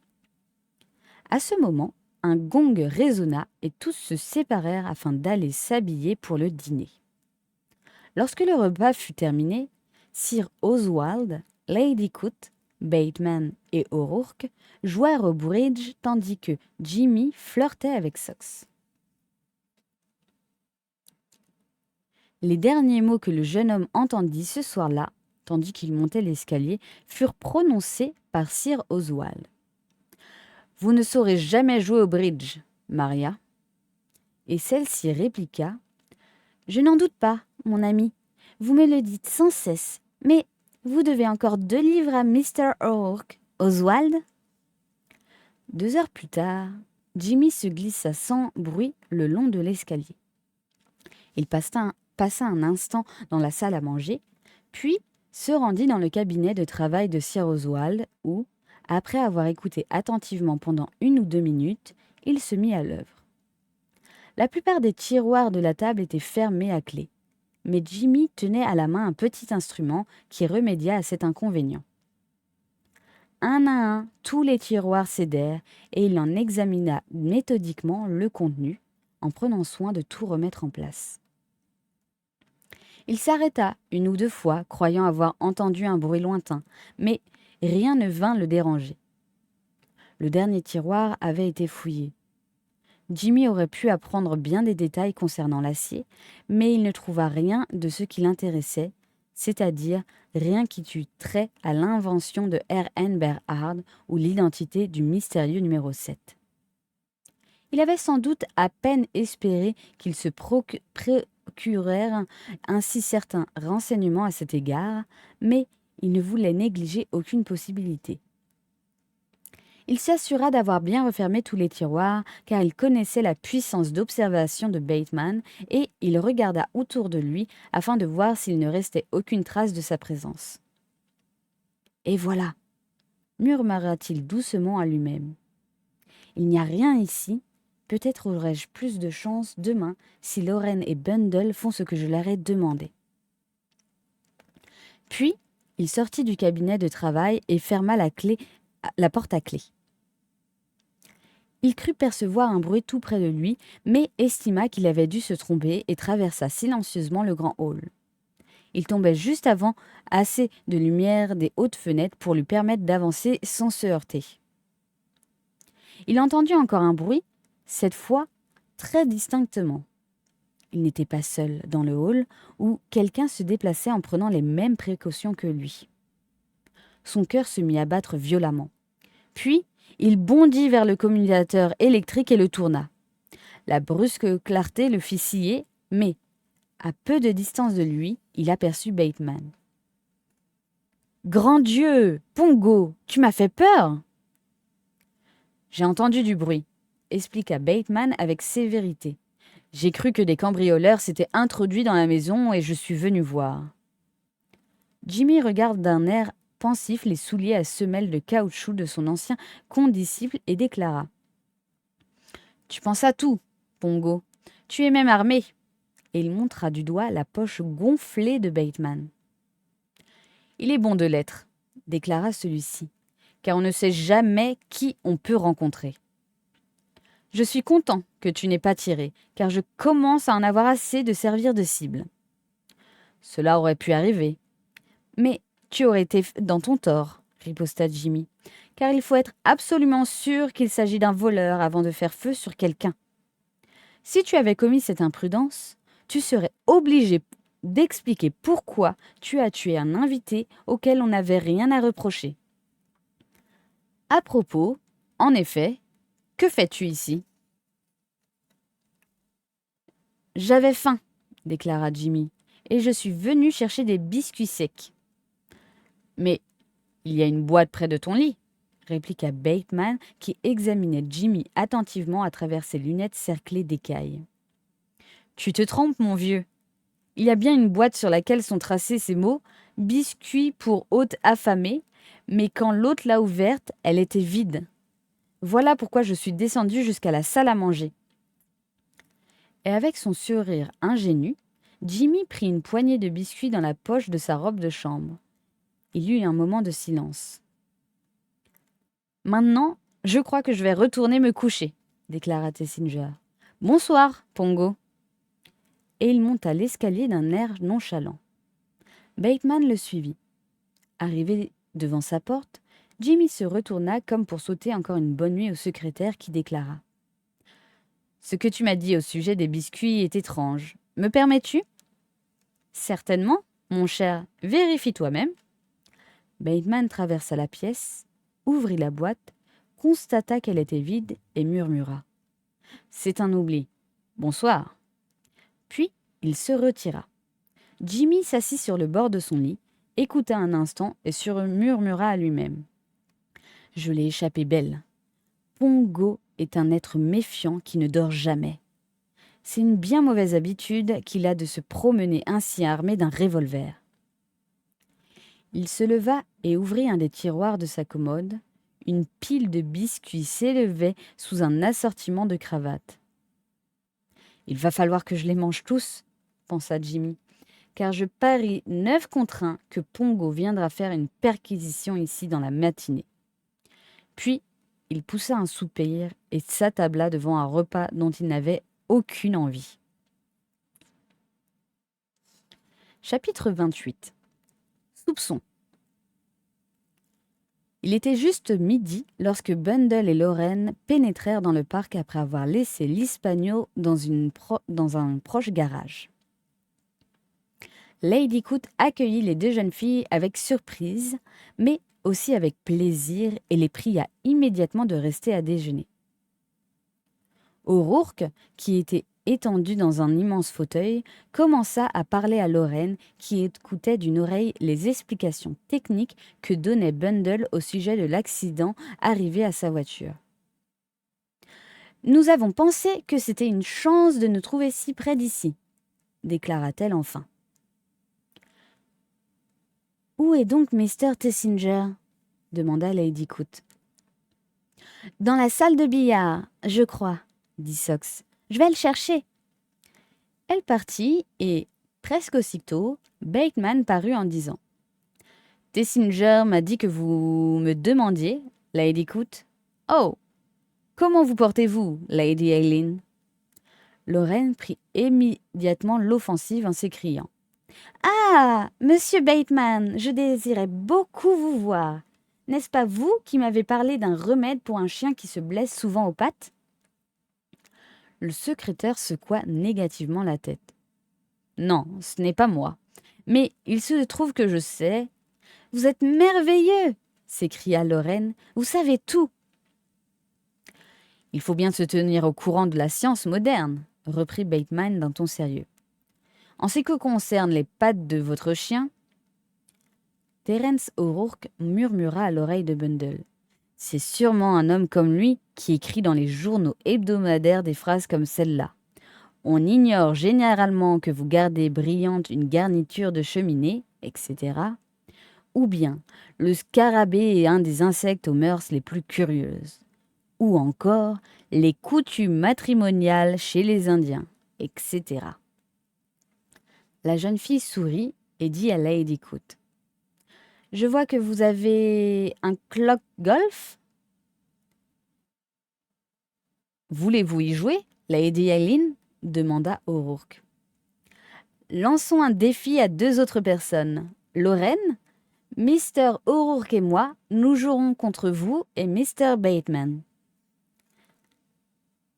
À ce moment, un gong résonna et tous se séparèrent afin d'aller s'habiller pour le dîner. Lorsque le repas fut terminé, Sir Oswald, Lady Coote, Bateman et O'Rourke jouèrent au bridge tandis que Jimmy flirtait avec Sox. Les derniers mots que le jeune homme entendit ce soir-là, tandis qu'il montait l'escalier, furent prononcés par Sir Oswald. « Vous ne saurez jamais jouer au bridge, Maria. » Et celle-ci répliqua : « Je n'en doute pas, mon ami. Vous me le dites sans cesse. Mais vous devez encore 2 livres à Mr. O'Rourke, Oswald. » 2 heures plus tard, Jimmy se glissa sans bruit le long de l'escalier. Il passa un instant dans la salle à manger, puis se rendit dans le cabinet de travail de Sir Oswald où, après avoir écouté attentivement pendant 1 ou 2 minutes, il se mit à l'œuvre. La plupart des tiroirs de la table étaient fermés à clé, mais Jimmy tenait à la main un petit instrument qui remédia à cet inconvénient. Un à un, tous les tiroirs cédèrent et il en examina méthodiquement le contenu, en prenant soin de tout remettre en place. Il s'arrêta 1 ou 2 fois, croyant avoir entendu un bruit lointain, mais rien ne vint le déranger. Le dernier tiroir avait été fouillé. Jimmy aurait pu apprendre bien des détails concernant l'acier, mais il ne trouva rien de ce qui l'intéressait, c'est-à-dire rien qui eût trait à l'invention de R.N. Berhard ou l'identité du mystérieux numéro 7. Il avait sans doute à peine espéré qu'il se procurèrent ainsi certains renseignements à cet égard, mais il ne voulait négliger aucune possibilité. Il s'assura d'avoir bien refermé tous les tiroirs, car il connaissait la puissance d'observation de Bateman, et il regarda autour de lui afin de voir s'il ne restait aucune trace de sa présence. « Et voilà !» murmura-t-il doucement à lui-même. « Il n'y a rien ici. Peut-être aurai-je plus de chance demain si Lorraine et Bundle font ce que je leur ai demandé. » Puis, il sortit du cabinet de travail et ferma la porte à clé. Il crut percevoir un bruit tout près de lui, mais estima qu'il avait dû se tromper et traversa silencieusement le grand hall. Il tombait juste avant assez de lumière des hautes fenêtres pour lui permettre d'avancer sans se heurter. Il entendit encore un bruit, cette fois très distinctement. Il n'était pas seul dans le hall où quelqu'un se déplaçait en prenant les mêmes précautions que lui. Son cœur se mit à battre violemment. Puis, il bondit vers le communicateur électrique et le tourna. La brusque clarté le fit scier, mais, à peu de distance de lui, il aperçut Bateman. « Grand Dieu, Pongo, tu m'as fait peur !»« J'ai entendu du bruit, » expliqua Bateman avec sévérité. « J'ai cru que des cambrioleurs s'étaient introduits dans la maison et je suis venu voir. » Jimmy regarde d'un air pensif les souliers à semelles de caoutchouc de son ancien condisciple et déclara : « Tu penses à tout, Pongo. Tu es même armé. » Et il montra du doigt la poche gonflée de Bateman. « Il est bon de l'être, » déclara celui-ci, « car on ne sait jamais qui on peut rencontrer. Je suis content que tu n'aies pas tiré, car je commence à en avoir assez de servir de cible. Cela aurait pu arriver. Mais tu aurais été dans ton tort, riposta Jimmy, car il faut être absolument sûr qu'il s'agit d'un voleur avant de faire feu sur quelqu'un. Si tu avais commis cette imprudence, tu serais obligé d'expliquer pourquoi tu as tué un invité auquel on n'avait rien à reprocher. À propos, en effet, que fais-tu ici ? J'avais faim, déclara Jimmy, et je suis venu chercher des biscuits secs. Mais il y a une boîte près de ton lit, répliqua Bateman, qui examinait Jimmy attentivement à travers ses lunettes cerclées d'écailles. Tu te trompes, mon vieux. Il y a bien une boîte sur laquelle sont tracés ces mots « biscuits pour hôte affamé », mais quand l'hôte l'a ouverte, elle était vide. Voilà pourquoi je suis descendu jusqu'à la salle à manger. Et avec son sourire ingénu, Jimmy prit une poignée de biscuits dans la poche de sa robe de chambre. Il y eut un moment de silence. « Maintenant, je crois que je vais retourner me coucher, » déclara Tessinger. Bonsoir, Pongo. Et il monta l'escalier d'un air nonchalant. Bateman le suivit. Arrivé devant sa porte, Jimmy se retourna comme pour souhaiter encore une bonne nuit au secrétaire qui déclara. Ce que tu m'as dit au sujet des biscuits est étrange. Me permets-tu? Certainement, mon cher, vérifie toi-même. Bateman traversa la pièce, ouvrit la boîte, constata qu'elle était vide et murmura. C'est un oubli. Bonsoir. Puis il se retira. Jimmy s'assit sur le bord de son lit, écouta un instant et murmura à lui-même. Je l'ai échappé belle. Pongo est un être méfiant qui ne dort jamais. C'est une bien mauvaise habitude qu'il a de se promener ainsi armé d'un revolver. Il se leva et ouvrit un des tiroirs de sa commode. Une pile de biscuits s'élevait sous un assortiment de cravates. Il va falloir que je les mange tous, pensa Jimmy, car je parie 9 contre 1 que Pongo viendra faire une perquisition ici dans la matinée. Puis, il poussa un soupir et s'attabla devant un repas dont il n'avait aucune envie. Chapitre 28. Soupçon. Il était juste midi lorsque Bundle et Lorraine pénétrèrent dans le parc après avoir laissé l'Hispano dans un proche garage. Lady Coot accueillit les deux jeunes filles avec surprise, mais aussi avec plaisir et les pria immédiatement de rester à déjeuner. O'Rourke, qui était étendu dans un immense fauteuil, commença à parler à Lorraine, qui écoutait d'une oreille les explications techniques que donnait Bundle au sujet de l'accident arrivé à sa voiture. « Nous avons pensé que c'était une chance de nous trouver si près d'ici, » déclara-t-elle enfin. « Où est donc Mr. Tessinger ?» demanda Lady Coot. « Dans la salle de billard, je crois, » dit Sox. « Je vais le chercher. » Elle partit et, presque aussitôt, Bateman parut en disant « Tessinger m'a dit que vous me demandiez, Lady Coot. »« Oh, comment vous portez-vous, Lady Eileen ?» Lorraine prit immédiatement l'offensive en s'écriant « Ah, Monsieur Bateman, je désirais beaucoup vous voir. N'est-ce pas vous qui m'avez parlé d'un remède pour un chien qui se blesse souvent aux pattes ?» Le secrétaire secoua négativement la tête. « Non, ce n'est pas moi. Mais il se trouve que je sais. »« Vous êtes merveilleux !» s'écria Lorraine. « Vous savez tout. »« Il faut bien se tenir au courant de la science moderne, » reprit Bateman d'un ton sérieux. « En ce qui concerne les pattes de votre chien, » Terence O'Rourke murmura à l'oreille de Bundle. « C'est sûrement un homme comme lui qui écrit dans les journaux hebdomadaires des phrases comme celle-là. On ignore généralement que vous gardez brillante une garniture de cheminée, etc. Ou bien, le scarabée est un des insectes aux mœurs les plus curieuses. Ou encore, les coutumes matrimoniales chez les Indiens, etc. La jeune fille sourit et dit à Lady Coot. « Je vois que vous avez un clock golf. Voulez-vous y jouer, Lady Eileen ?» demanda O'Rourke. « Lançons un défi à 2 autres personnes. Lorraine, Mr. O'Rourke et moi, nous jouerons contre vous et Mr. Bateman. »«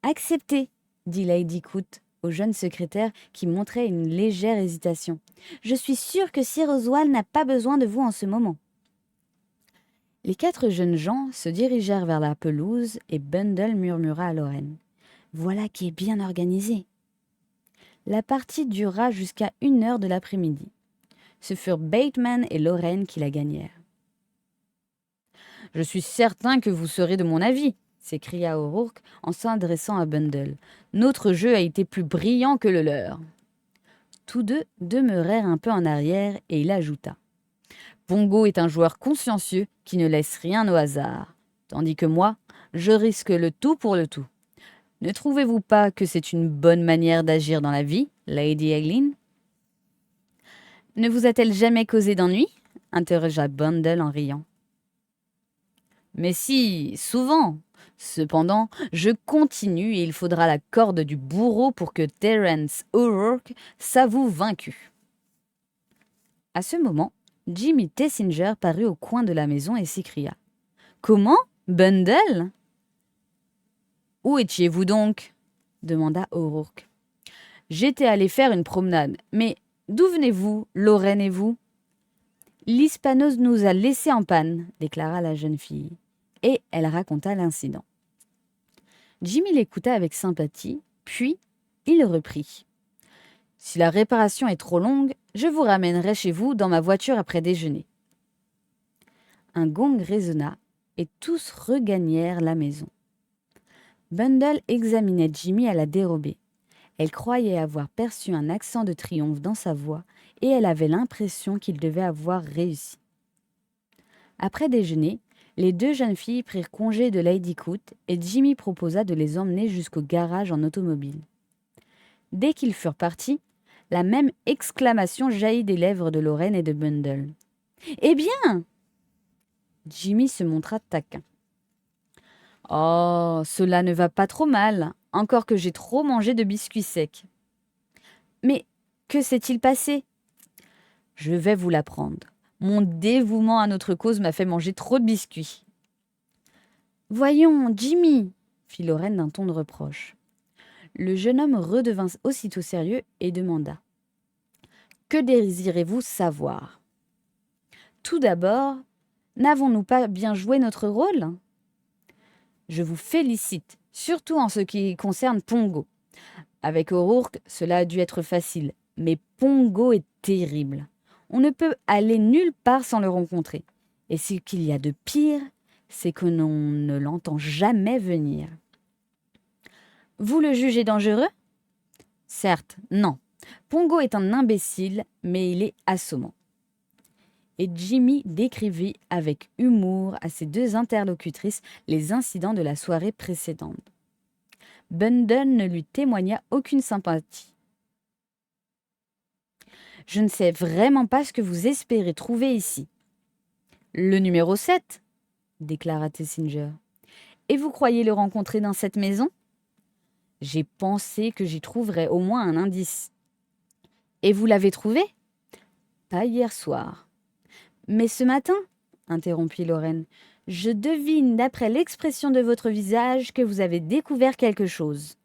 Accepté, » dit Lady Coot au jeune secrétaire qui montrait une légère hésitation. « Je suis sûre que Sir Oswald n'a pas besoin de vous en ce moment. » Les 4 jeunes gens se dirigèrent vers la pelouse et Bundle murmura à Lorraine. « Voilà qui est bien organisé. » La partie dura jusqu'à 1h de l'après-midi. Ce furent Bateman et Lorraine qui la gagnèrent. « Je suis certain que vous serez de mon avis, » s'écria O'Rourke en s'adressant à Bundle. « Notre jeu a été plus brillant que le leur. » Tous deux demeurèrent un peu en arrière et il ajouta. « Pongo est un joueur consciencieux qui ne laisse rien au hasard, tandis que moi, je risque le tout pour le tout. Ne trouvez-vous pas que c'est une bonne manière d'agir dans la vie, Lady Eileen ?»« Ne vous a-t-elle jamais causé d'ennui ?» interrogea Bundle en riant. Mais si, souvent. Cependant, je continue et il faudra la corde du bourreau pour que Terence O'Rourke s'avoue vaincu. À ce moment, Jimmy Tessinger parut au coin de la maison et s'écria. « Comment, Bundle ?»« Où étiez-vous donc ?» demanda O'Rourke. « J'étais allé faire une promenade. Mais d'où venez-vous, Lorraine et vous ?»« L'Hispanos nous a laissés en panne, » déclara la jeune fille. Et elle raconta l'incident. Jimmy l'écouta avec sympathie, puis il reprit. « Si la réparation est trop longue, je vous ramènerai chez vous dans ma voiture après déjeuner. » Un gong résonna et tous regagnèrent la maison. Bundle examinait Jimmy à la dérobée. Elle croyait avoir perçu un accent de triomphe dans sa voix et elle avait l'impression qu'il devait avoir réussi. Après déjeuner, les deux jeunes filles prirent congé de Lady Coote et Jimmy proposa de les emmener jusqu'au garage en automobile. Dès qu'ils furent partis, la même exclamation jaillit des lèvres de Lorraine et de Bundle. « Eh bien !» Jimmy se montra taquin. « Oh, cela ne va pas trop mal, encore que j'ai trop mangé de biscuits secs. »« Mais que s'est-il passé ?»« Je vais vous l'apprendre. Mon dévouement à notre cause m'a fait manger trop de biscuits. »« Voyons, Jimmy !» fit Lorraine d'un ton de reproche. Le jeune homme redevint aussitôt sérieux et demanda. « Que désirez-vous savoir ? Tout d'abord, n'avons-nous pas bien joué notre rôle ? Je vous félicite, surtout en ce qui concerne Pongo. Avec O'Rourke, cela a dû être facile, mais Pongo est terrible. On ne peut aller nulle part sans le rencontrer. Et ce qu'il y a de pire, c'est que l'on ne l'entend jamais venir. Vous le jugez dangereux ? Certes, non. Pongo est un imbécile, mais il est assommant. Et Jimmy décrivit avec humour à ses deux interlocutrices les incidents de la soirée précédente. Bundle ne lui témoigna aucune sympathie. « Je ne sais vraiment pas ce que vous espérez trouver ici. »« Le numéro 7 » déclara Tessinger. « Et vous croyez le rencontrer dans cette maison ? J'ai pensé que j'y trouverais au moins un indice. »« Et vous l'avez trouvé ? » ?»« Pas hier soir. » « Mais ce matin, interrompit Lorraine, je devine d'après l'expression de votre visage que vous avez découvert quelque chose.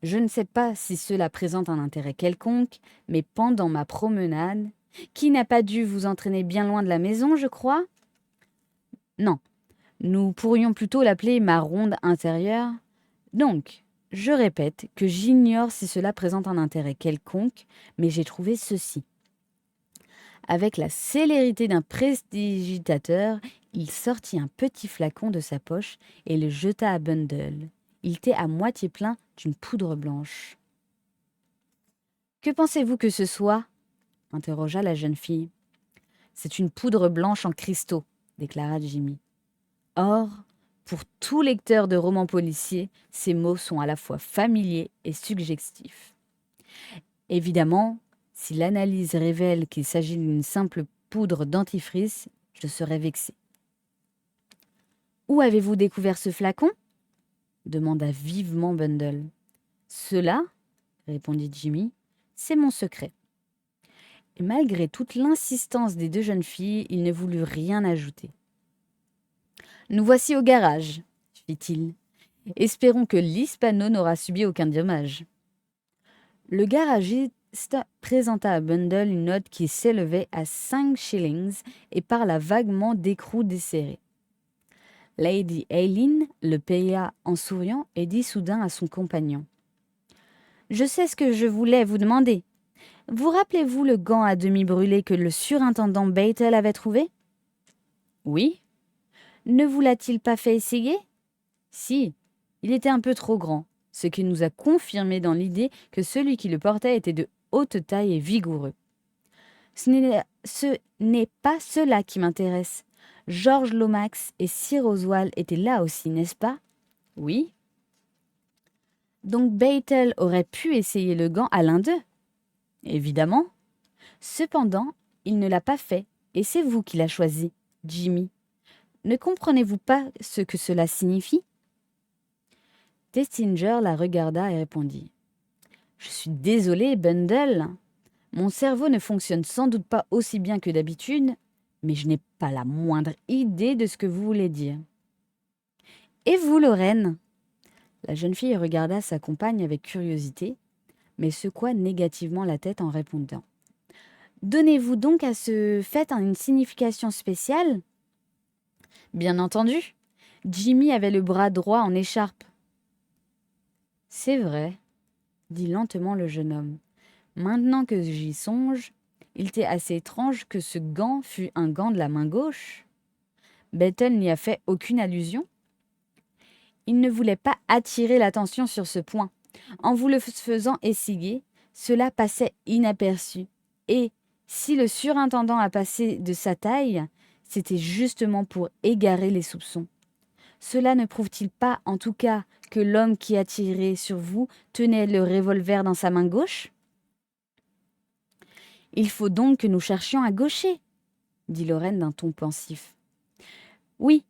Je ne sais pas si cela présente un intérêt quelconque, mais pendant ma promenade, qui n'a pas dû vous entraîner bien loin de la maison, je crois ? Non, nous pourrions plutôt l'appeler ma ronde intérieure. Donc, je répète que j'ignore si cela présente un intérêt quelconque, mais j'ai trouvé ceci. Avec la célérité d'un prestidigitateur, il sortit un petit flacon de sa poche et le jeta à Bundle. Il était à moitié plein d'une poudre blanche. « Que pensez-vous que ce soit ?» interrogea la jeune fille. « C'est une poudre blanche en cristaux, » déclara Jimmy. Or, pour tout lecteur de romans policiers, ces mots sont à la fois familiers et suggestifs. Évidemment, si l'analyse révèle qu'il s'agit d'une simple poudre dentifrice, je serais vexée. « Où avez-vous découvert ce flacon ?» demanda vivement Bundle. « Cela, » répondit Jimmy, « c'est mon secret. » Et malgré toute l'insistance des deux jeunes filles, il ne voulut rien ajouter. « Nous voici au garage, » fit-il. « Espérons que l'Hispano n'aura subi aucun dommage. » Le garagiste présenta à Bundle une note qui s'élevait à 5 shillings et parla vaguement d'écrou desserré. Lady Eileen le paya en souriant et dit soudain à son compagnon. « Je sais ce que je voulais vous demander. Vous rappelez-vous le gant à demi brûlé que le surintendant Battle avait trouvé ?»« Oui. »« Ne vous l'a-t-il pas fait essayer ?»« Si, il était un peu trop grand, ce qui nous a confirmé dans l'idée que celui qui le portait était de haute taille et vigoureux. Ce n'est pas cela qui m'intéresse. George Lomax et Sir Oswald étaient là aussi, n'est-ce pas ? Oui. Donc Battle aurait pu essayer le gant à l'un d'eux ? Évidemment. Cependant, il ne l'a pas fait, et c'est vous qui l'a choisi, Jimmy. Ne comprenez-vous pas ce que cela signifie? Testinger la regarda et répondit. Je suis désolé, Bundle. Mon cerveau ne fonctionne sans doute pas aussi bien que d'habitude, mais je n'ai pas la moindre idée de ce que vous voulez dire. Et vous, Lorraine? La jeune fille regarda sa compagne avec curiosité, mais secoua négativement la tête en répondant. Donnez-vous donc à ce fait une signification spéciale? Bien entendu. Jimmy avait le bras droit en écharpe. C'est vrai, dit lentement le jeune homme. Maintenant que j'y songe, il était assez étrange que ce gant fût un gant de la main gauche. Bethel n'y a fait aucune allusion. Il ne voulait pas attirer l'attention sur ce point. En vous le faisant essuyer, cela passait inaperçu. Et, si le surintendant a passé de sa taille, c'était justement pour égarer les soupçons. Cela ne prouve-t-il pas, en tout cas, que l'homme qui a tiré sur vous tenait le revolver dans sa main gauche? Il faut donc que nous cherchions à gaucher, dit Lorraine d'un ton pensif. Oui,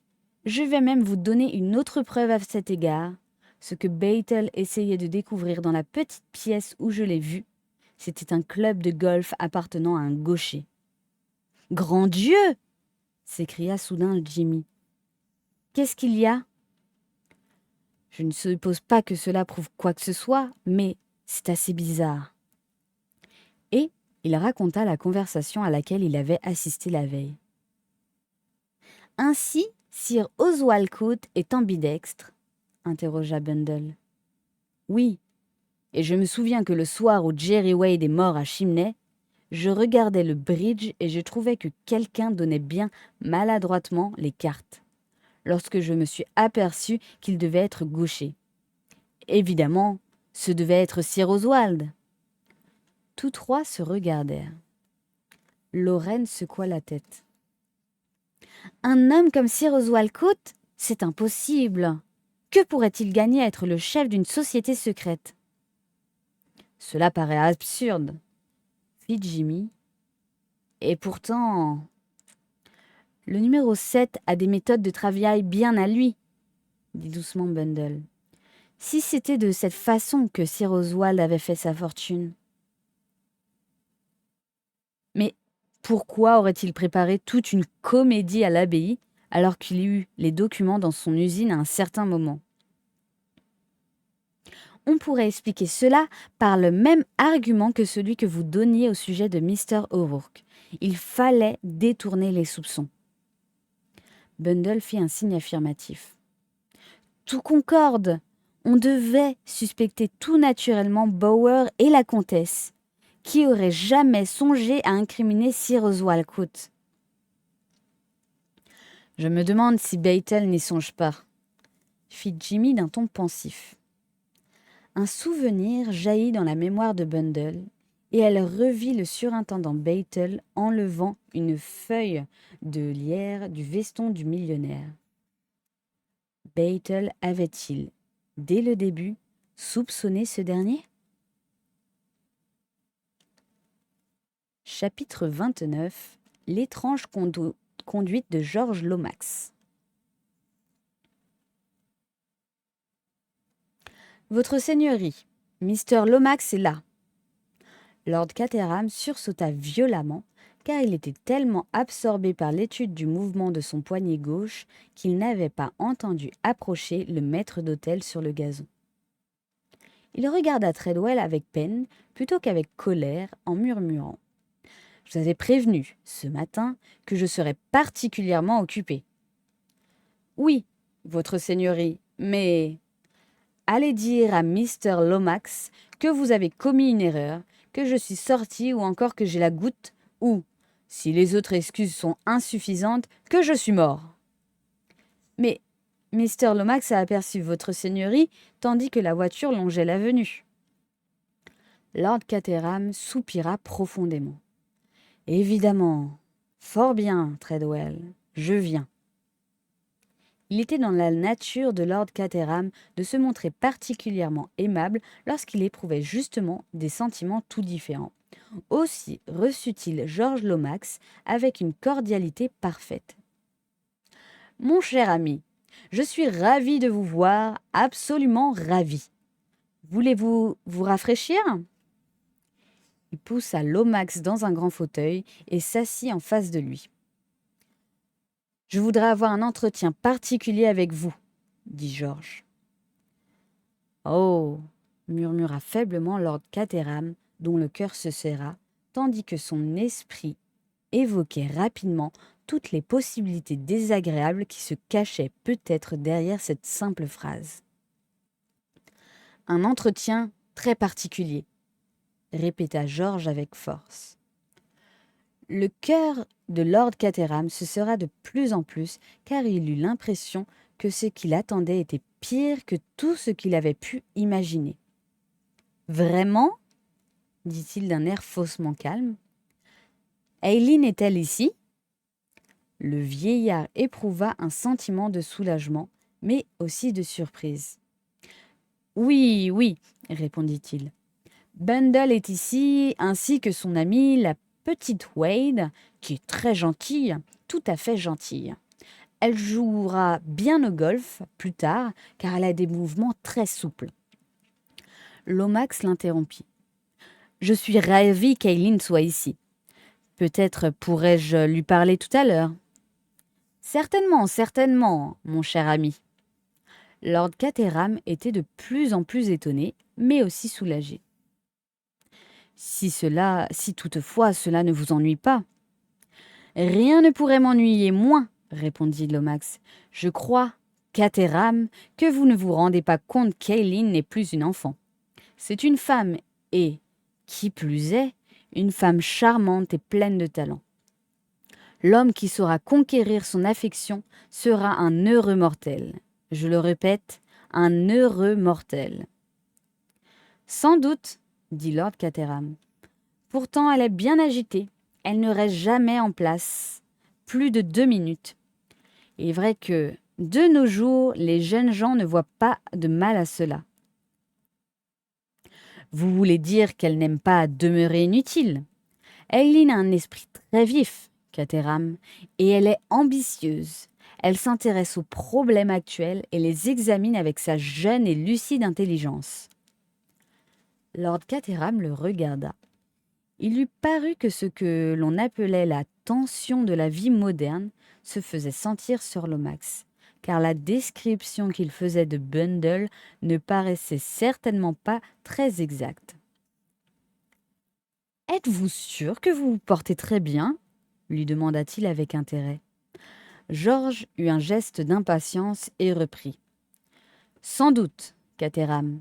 je vais même vous donner une autre preuve à cet égard. Ce que Bethel essayait de découvrir dans la petite pièce où je l'ai vu, c'était un club de golf appartenant à un gaucher. « Grand Dieu !» s'écria soudain Jimmy. « Qu'est-ce qu'il y a ?» Je ne suppose pas que cela prouve quoi que ce soit, mais c'est assez bizarre. Et il raconta la conversation à laquelle il avait assisté la veille. Ainsi, Sir Oswald Coate est ambidextre, interrogea Bundle. Oui, et je me souviens que le soir où Jerry Wade est mort à Chimney, je regardais le bridge et je trouvais que quelqu'un donnait bien maladroitement les cartes, lorsque je me suis aperçu qu'il devait être gaucher. Évidemment, ce devait être Sir Oswald. Tous trois se regardèrent. Lorraine secoua la tête. Un homme comme Sir Oswald Coate, c'est impossible. Que pourrait-il gagner à être le chef d'une société secrète? Cela paraît absurde, fit Jimmy. Et pourtant, le numéro 7 a des méthodes de travail bien à lui, dit doucement Bundle. Si c'était de cette façon que Sir Oswald avait fait sa fortune. Mais pourquoi aurait-il préparé toute une comédie à l'abbaye alors qu'il eut les documents dans son usine à un certain moment? On pourrait expliquer cela par le même argument que celui que vous donniez au sujet de Mr. O'Rourke. Il fallait détourner les soupçons. Bundle fit un signe affirmatif. Tout concorde. On devait suspecter tout naturellement Bower et la comtesse. Qui aurait jamais songé à incriminer Sir Oswald Coate? Je me demande si Bethel n'y songe pas, fit Jimmy d'un ton pensif. Un souvenir jaillit dans la mémoire de Bundle, et elle revit le surintendant Bethel enlevant une feuille de lierre du veston du millionnaire. Bethel avait-il, dès le début, soupçonné ce dernier? Chapitre 29. L'étrange conduite de George Lomax. Votre Seigneurie, Mr. Lomax est là. Lord Caterham sursauta violemment, car il était tellement absorbé par l'étude du mouvement de son poignet gauche qu'il n'avait pas entendu approcher le maître d'hôtel sur le gazon. Il regarda Treadwell avec peine plutôt qu'avec colère en murmurant. « Je vous avais prévenu, ce matin, que je serais particulièrement occupé. »« Oui, votre Seigneurie, mais... » Allez dire à Mr. Lomax que vous avez commis une erreur, que je suis sorti ou encore que j'ai la goutte, ou, si les autres excuses sont insuffisantes, que je suis mort. Mais Mr. Lomax a aperçu votre seigneurie tandis que la voiture longeait l'avenue. Lord Caterham soupira profondément. Évidemment. Fort bien, Treadwell. Je viens. Il était dans la nature de Lord Caterham de se montrer particulièrement aimable lorsqu'il éprouvait justement des sentiments tout différents. Aussi reçut-il George Lomax avec une cordialité parfaite. Mon cher ami, je suis ravi de vous voir, absolument ravi. Voulez-vous vous rafraîchir? Il poussa Lomax dans un grand fauteuil et s'assit en face de lui. Je voudrais avoir un entretien particulier avec vous, dit George. Oh, murmura faiblement lord Caterham, dont le cœur se serra, tandis que son esprit évoquait rapidement toutes les possibilités désagréables qui se cachaient peut-être derrière cette simple phrase. Un entretien très particulier, répéta George avec force. Le cœur de lord Caterham se serra de plus en plus, car il eut l'impression que ce qu'il attendait était pire que tout ce qu'il avait pu imaginer. « Vraiment » dit-il d'un air faussement calme. « Aileen est-elle ici » Le vieillard éprouva un sentiment de soulagement, mais aussi de surprise. « Oui, oui, répondit-il. Bundle est ici, ainsi que son amie, la petite Wade, qui est très gentille, tout à fait gentille. Elle jouera bien au golf plus tard, car elle a des mouvements très souples. » Lomax l'interrompit. « Je suis ravi qu'Aileen soit ici. Peut-être pourrais-je lui parler tout à l'heure. »« Certainement, certainement, mon cher ami. » Lord Caterham était de plus en plus étonné, mais aussi soulagé. « Si toutefois cela ne vous ennuie pas. »« Rien ne pourrait m'ennuyer moins, répondit Lomax. Je crois, Caterham, que vous ne vous rendez pas compte qu'Aileen n'est plus une enfant. C'est une femme et, qui plus est, une femme charmante et pleine de talent. L'homme qui saura conquérir son affection sera un heureux mortel. Je le répète, un heureux mortel. Sans doute, dit lord Caterham. Pourtant, elle est bien agitée. Elle ne reste jamais en place plus de 2 minutes. Il est vrai que, de nos jours, les jeunes gens ne voient pas de mal à cela. Vous voulez dire qu'elle n'aime pas demeurer inutile. Aileen a un esprit très vif, Caterham, et elle est ambitieuse. Elle s'intéresse aux problèmes actuels et les examine avec sa jeune et lucide intelligence. Lord Caterham le regarda. Il lui parut que ce que l'on appelait la tension de la vie moderne se faisait sentir sur Lomax, car la description qu'il faisait de Bundle ne paraissait certainement pas très exacte. « Êtes-vous sûr que vous vous portez très bien ?» lui demanda-t-il avec intérêt. George eut un geste d'impatience et reprit. « Sans doute, Caterham,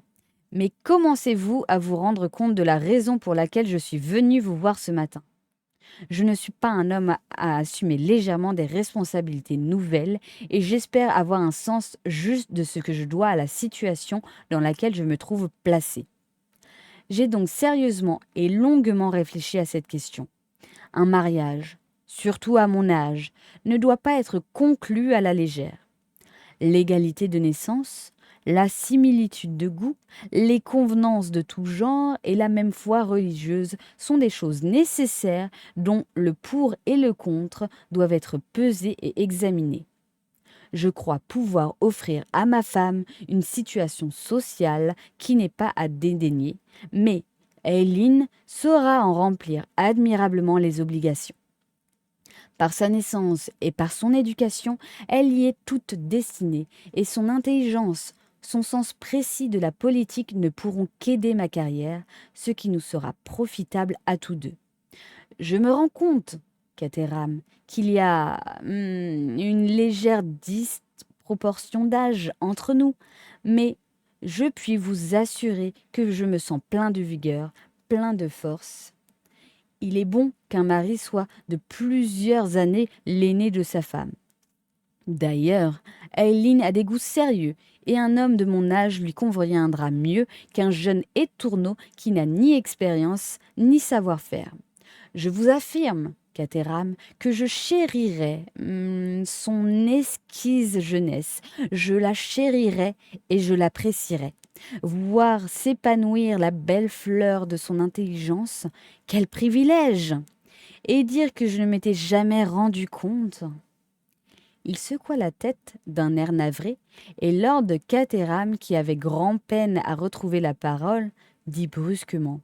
mais commencez-vous à vous rendre compte de la raison pour laquelle je suis venu vous voir ce matin ? Je ne suis pas un homme à assumer légèrement des responsabilités nouvelles et j'espère avoir un sens juste de ce que je dois à la situation dans laquelle je me trouve placé. J'ai donc sérieusement et longuement réfléchi à cette question. Un mariage, surtout à mon âge, ne doit pas être conclu à la légère. L'égalité de naissance, la similitude de goût, les convenances de tout genre et la même foi religieuse sont des choses nécessaires dont le pour et le contre doivent être pesés et examinés. Je crois pouvoir offrir à ma femme une situation sociale qui n'est pas à dédaigner, mais Aileen saura en remplir admirablement les obligations. Par sa naissance et par son éducation, elle y est toute destinée, et son intelligence, son sens précis de la politique ne pourront qu'aider ma carrière, ce qui nous sera profitable à tous deux. Je me rends compte, Caterham, qu'il y a une légère disproportion d'âge entre nous, mais je puis vous assurer que je me sens plein de vigueur, plein de force. Il est bon qu'un mari soit de plusieurs années l'aîné de sa femme. D'ailleurs, Aileen a des goûts sérieux et un homme de mon âge lui conviendra mieux qu'un jeune étourneau qui n'a ni expérience ni savoir-faire. Je vous affirme, Caterham, que je chérirai son exquise jeunesse. Je la chérirai et je l'apprécierai. Voir s'épanouir la belle fleur de son intelligence, quel privilège! Et dire que je ne m'étais jamais rendu compte. Il secoua la tête d'un air navré, et Lord Caterham, qui avait grand-peine à retrouver la parole, dit brusquement: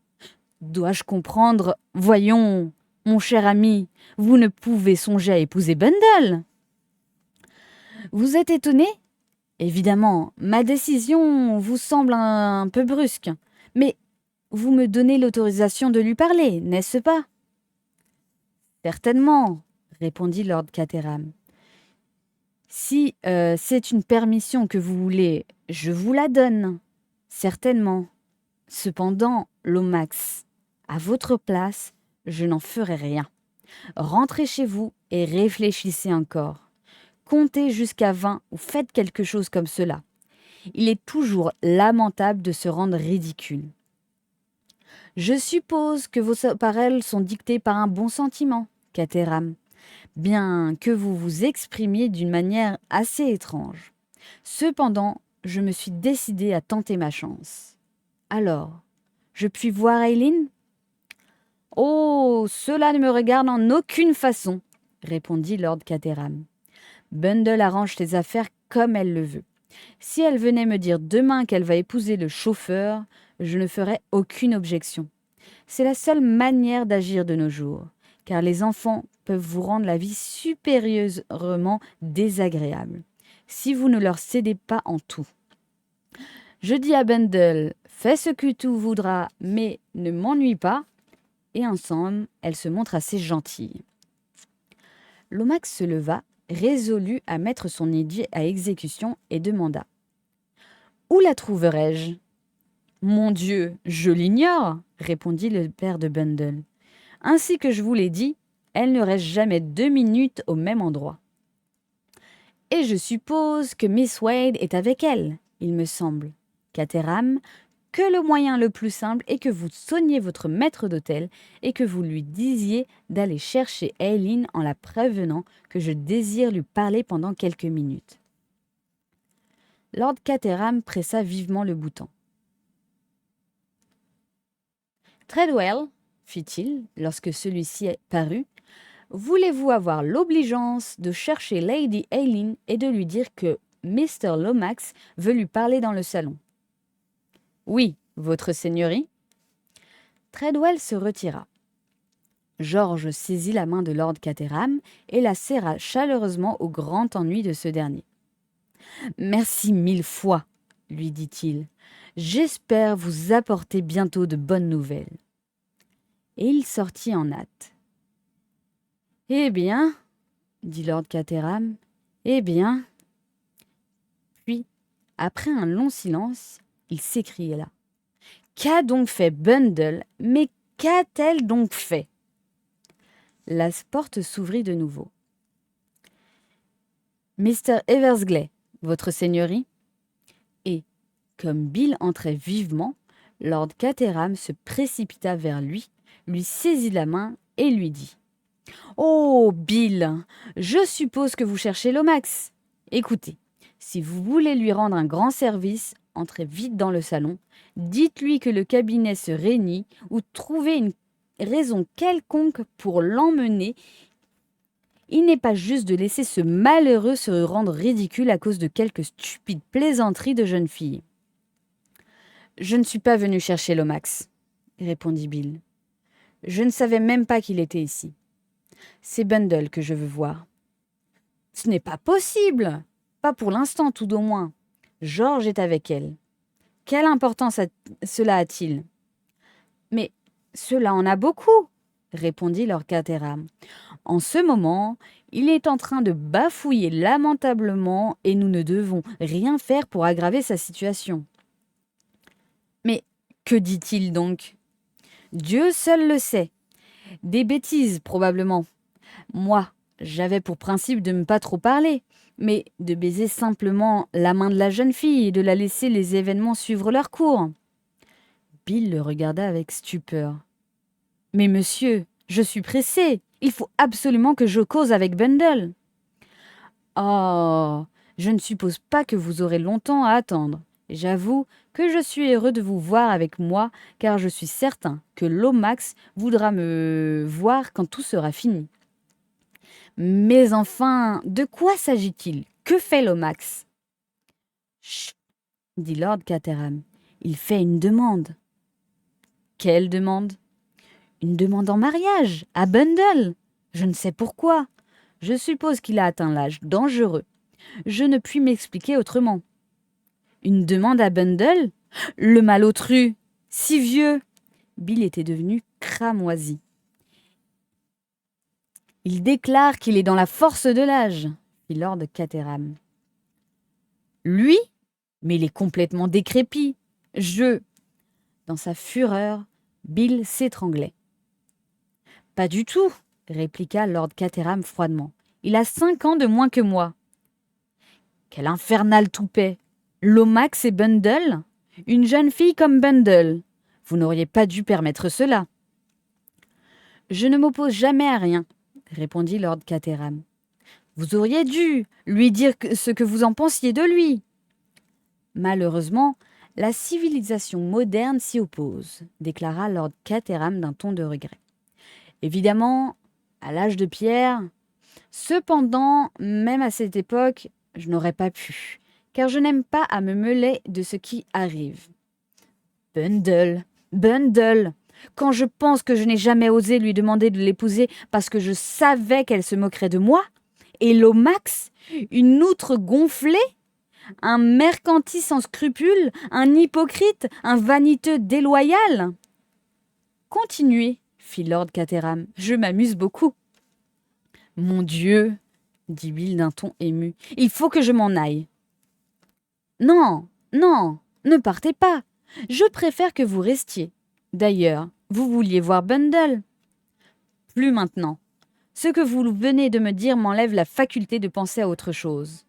Dois-je comprendre? Voyons, mon cher ami, vous ne pouvez songer à épouser Bundle. Vous êtes étonné? Évidemment, ma décision vous semble un peu brusque, mais vous me donnez l'autorisation de lui parler, n'est-ce pas? Certainement, répondit Lord Caterham. Si c'est une permission que vous voulez, je vous la donne. Certainement. Cependant, Lomax, à votre place, je n'en ferai rien. Rentrez chez vous et réfléchissez encore. Comptez jusqu'à 20 ou faites quelque chose comme cela. Il est toujours lamentable de se rendre ridicule. Je suppose que vos paroles sont dictées par un bon sentiment, Caterham, bien que vous vous exprimiez d'une manière assez étrange. Cependant, je me suis décidé à tenter ma chance. Alors, je puis voir Aileen? Oh, cela ne me regarde en aucune façon, répondit Lord Caterham. Bundle arrange ses affaires comme elle le veut. Si elle venait me dire demain qu'elle va épouser le chauffeur, je ne ferais aucune objection. C'est la seule manière d'agir de nos jours, car les enfants peuvent vous rendre la vie supérieurement désagréable, si vous ne leur cédez pas en tout. Je dis à Bundle, fais ce que tu voudras, mais ne m'ennuie pas, et ensemble, elle se montre assez gentille. Lomax se leva, résolu à mettre son idée à exécution, et demanda: Où la trouverai-je? Mon Dieu, je l'ignore, répondit le père de Bundle. Ainsi que je vous l'ai dit, elle ne reste jamais 2 minutes au même endroit. Et je suppose que Miss Wade est avec elle, il me semble. Caterham, que le moyen le plus simple est que vous sonniez votre maître d'hôtel et que vous lui disiez d'aller chercher Aileen en la prévenant que je désire lui parler pendant quelques minutes. Lord Caterham pressa vivement le bouton. Treadwell, fit-il, lorsque celui-ci parut, voulez-vous avoir l'obligeance de chercher Lady Aileen et de lui dire que Mr. Lomax veut lui parler dans le salon? Oui, votre seigneurie. Treadwell se retira. George saisit la main de Lord Caterham et la serra chaleureusement au grand ennui de ce dernier. Merci 1000 fois, lui dit-il. J'espère vous apporter bientôt de bonnes nouvelles. Et il sortit en hâte. Eh bien, dit Lord Caterham, eh bien. Puis, après un long silence, il s'écria: Qu'a donc fait Bundle? Mais qu'a-t-elle donc fait? La porte s'ouvrit de nouveau. Mr. Eversgley, votre seigneurie? Et, comme Bill entrait vivement, Lord Caterham se précipita vers lui saisit la main et lui dit: Oh, Bill, je suppose que vous cherchez Lomax. Écoutez, si vous voulez lui rendre un grand service, entrez vite dans le salon, dites-lui que le cabinet se réunit ou trouvez une raison quelconque pour l'emmener. Il n'est pas juste de laisser ce malheureux se rendre ridicule à cause de quelques stupides plaisanteries de jeune fille. Je ne suis pas venu chercher Lomax, répondit Bill. Je ne savais même pas qu'il était ici. C'est Bundle que je veux voir. Ce n'est pas possible! Pas pour l'instant, tout au moins. George est avec elle. Quelle importance cela a-t-il? Mais cela en a beaucoup, répondit Lord Caterham. En ce moment, il est en train de bafouiller lamentablement et nous ne devons rien faire pour aggraver sa situation. Mais que dit-il donc? Dieu seul le sait. Des bêtises, probablement. Moi, j'avais pour principe de ne pas trop parler, mais de baiser simplement la main de la jeune fille et de la laisser les événements suivre leur cours. Bill le regarda avec stupeur. « Mais monsieur, je suis pressé. Il faut absolument que je cause avec Bundle. »« Oh, je ne suppose pas que vous aurez longtemps à attendre. J'avoue que je suis heureux de vous voir avec moi, car je suis certain que Lomax voudra me voir quand tout sera fini. Mais enfin, de quoi s'agit-il? Que fait Lomax? Chut, dit Lord Caterham. Il fait une demande. Quelle demande? Une demande en mariage, à Bundle. Je ne sais pourquoi. Je suppose qu'il a atteint l'âge dangereux. Je ne puis m'expliquer autrement. Une demande à Bundle? Le malotru! Si vieux! Bill était devenu cramoisi. Il déclare qu'il est dans la force de l'âge, fit Lord Caterham. Lui? Mais il est complètement décrépit. Dans sa fureur, Bill s'étranglait. Pas du tout, répliqua Lord Caterham froidement. Il a 5 ans de moins que moi. Quel infernal toupet! Lomax et Bundle? Une jeune fille comme Bundle. Vous n'auriez pas dû permettre cela. Je ne m'oppose jamais à rien, répondit Lord Caterham. Vous auriez dû lui dire ce que vous en pensiez de lui. Malheureusement, la civilisation moderne s'y oppose, déclara Lord Caterham d'un ton de regret. Évidemment, à l'âge de pierre. Cependant, même à cette époque, je n'aurais pas pu, car je n'aime pas à me mêler de ce qui arrive. Bundle, Bundle! Quand je pense que je n'ai jamais osé lui demander de l'épouser parce que je savais qu'elle se moquerait de moi, et Lomax, une outre gonflée, un mercanti sans scrupules, un hypocrite, un vaniteux déloyal. Continuez, fit Lord Caterham, je m'amuse beaucoup. Mon Dieu, dit Bill d'un ton ému, il faut que je m'en aille. Non, non, ne partez pas. Je préfère que vous restiez. D'ailleurs, vous vouliez voir Bundle. Plus maintenant. Ce que vous venez de me dire m'enlève la faculté de penser à autre chose.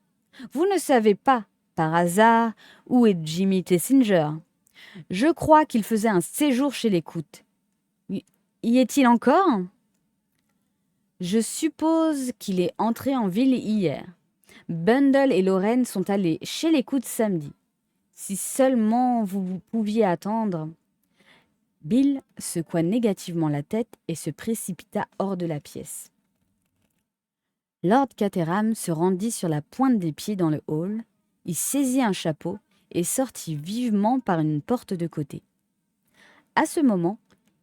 Vous ne savez pas, par hasard, où est Jimmy Tessinger. Je crois qu'il faisait un séjour chez les Coote. Y est-il encore? Je suppose qu'il est entré en ville hier. Bundle et Lorraine sont allés chez les Coote samedi. Si seulement vous pouviez attendre. Bill secoua négativement la tête et se précipita hors de la pièce. Lord Caterham se rendit sur la pointe des pieds dans le hall, y saisit un chapeau et sortit vivement par une porte de côté. À ce moment,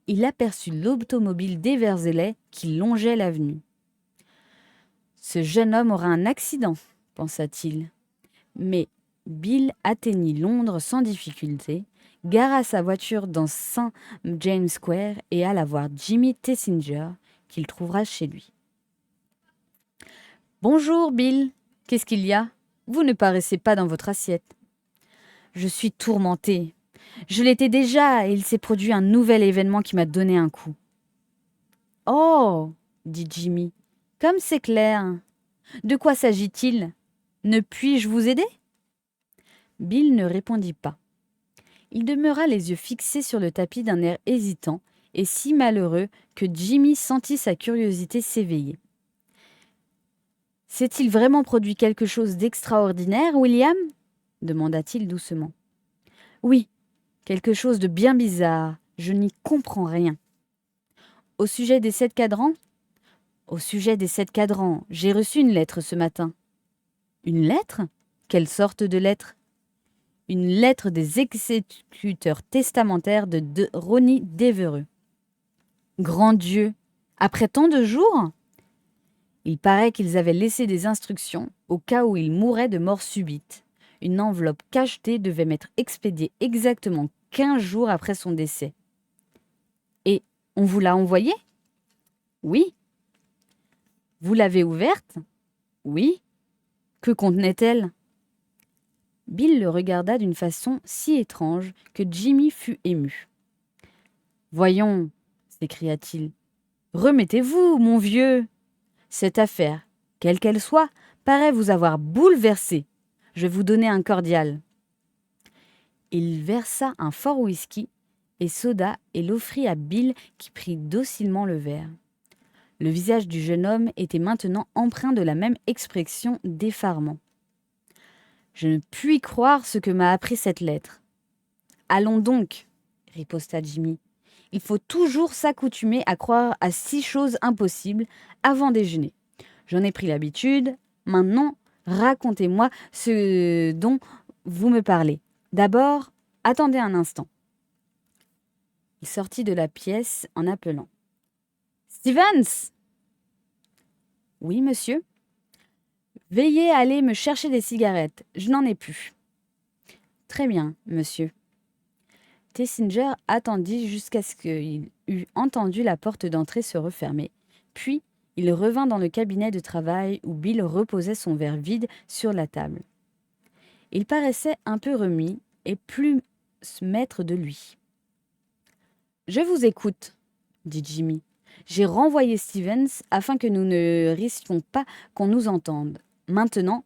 il aperçut l'automobile d'Eversley qui longeait l'avenue. « Ce jeune homme aura un accident, pensa-t-il. Mais Bill atteignit Londres sans difficulté, gara sa voiture dans St. James Square et alla voir Jimmy Tessinger, qu'il trouvera chez lui. « Bonjour, Bill. Qu'est-ce qu'il y a? Vous ne paraissez pas dans votre assiette. »« Je suis tourmenté. Je l'étais déjà et il s'est produit un nouvel événement qui m'a donné un coup. »« Oh !» dit Jimmy. « Comme c'est clair. De quoi s'agit-il? Ne puis-je vous aider ?» Bill ne répondit pas. Il demeura les yeux fixés sur le tapis d'un air hésitant et si malheureux que Jimmy sentit sa curiosité s'éveiller. « S'est-il vraiment produit quelque chose d'extraordinaire, William ?» demanda-t-il doucement. « Oui, quelque chose de bien bizarre. Je n'y comprends rien. »« Au sujet des 7 cadrans ? » ?»« Au sujet des 7 cadrans. J'ai reçu une lettre ce matin. »« Une lettre ? Quelle sorte de lettre ? » ?»« Une lettre des exécuteurs testamentaires de Ronnie Devereux. »« Grand Dieu ! Après tant de jours ? » Il paraît qu'ils avaient laissé des instructions au cas où il mourrait de mort subite. Une enveloppe cachetée devait m'être expédiée exactement 15 jours après son décès. Et on vous l'a envoyée ? Oui. Vous l'avez ouverte ? Oui. Que contenait-elle ? Bill le regarda d'une façon si étrange que Jimmy fut ému. « Voyons, s'écria-t-il. Remettez-vous, mon vieux. Cette affaire, quelle qu'elle soit, paraît vous avoir bouleversé. Je vais vous donner un cordial. » Il versa un fort whisky et soda et l'offrit à Bill qui prit docilement le verre. Le visage du jeune homme était maintenant empreint de la même expression d'effarement. « Je ne puis croire ce que m'a appris cette lettre. »« Allons donc, riposta Jimmy. Il faut toujours s'accoutumer à croire à 6 choses impossibles avant déjeuner. J'en ai pris l'habitude. Maintenant, racontez-moi ce dont vous me parlez. D'abord, attendez un instant. Il sortit de la pièce en appelant. Stevens! Oui, monsieur. Veuillez aller me chercher des cigarettes. Je n'en ai plus. Très bien, monsieur. Tessinger attendit jusqu'à ce qu'il eût entendu la porte d'entrée se refermer. Puis, il revint dans le cabinet de travail où Bill reposait son verre vide sur la table. Il paraissait un peu remis et plus maître de lui. « Je vous écoute, » dit Jimmy. « J'ai renvoyé Stevens afin que nous ne risquions pas qu'on nous entende. Maintenant,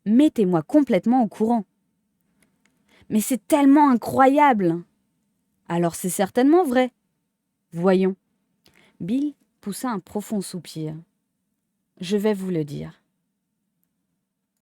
mettez-moi complètement au courant. »« Mais c'est tellement incroyable !»« Alors c'est certainement vrai. Voyons. » Bill poussa un profond soupir. « Je vais vous le dire.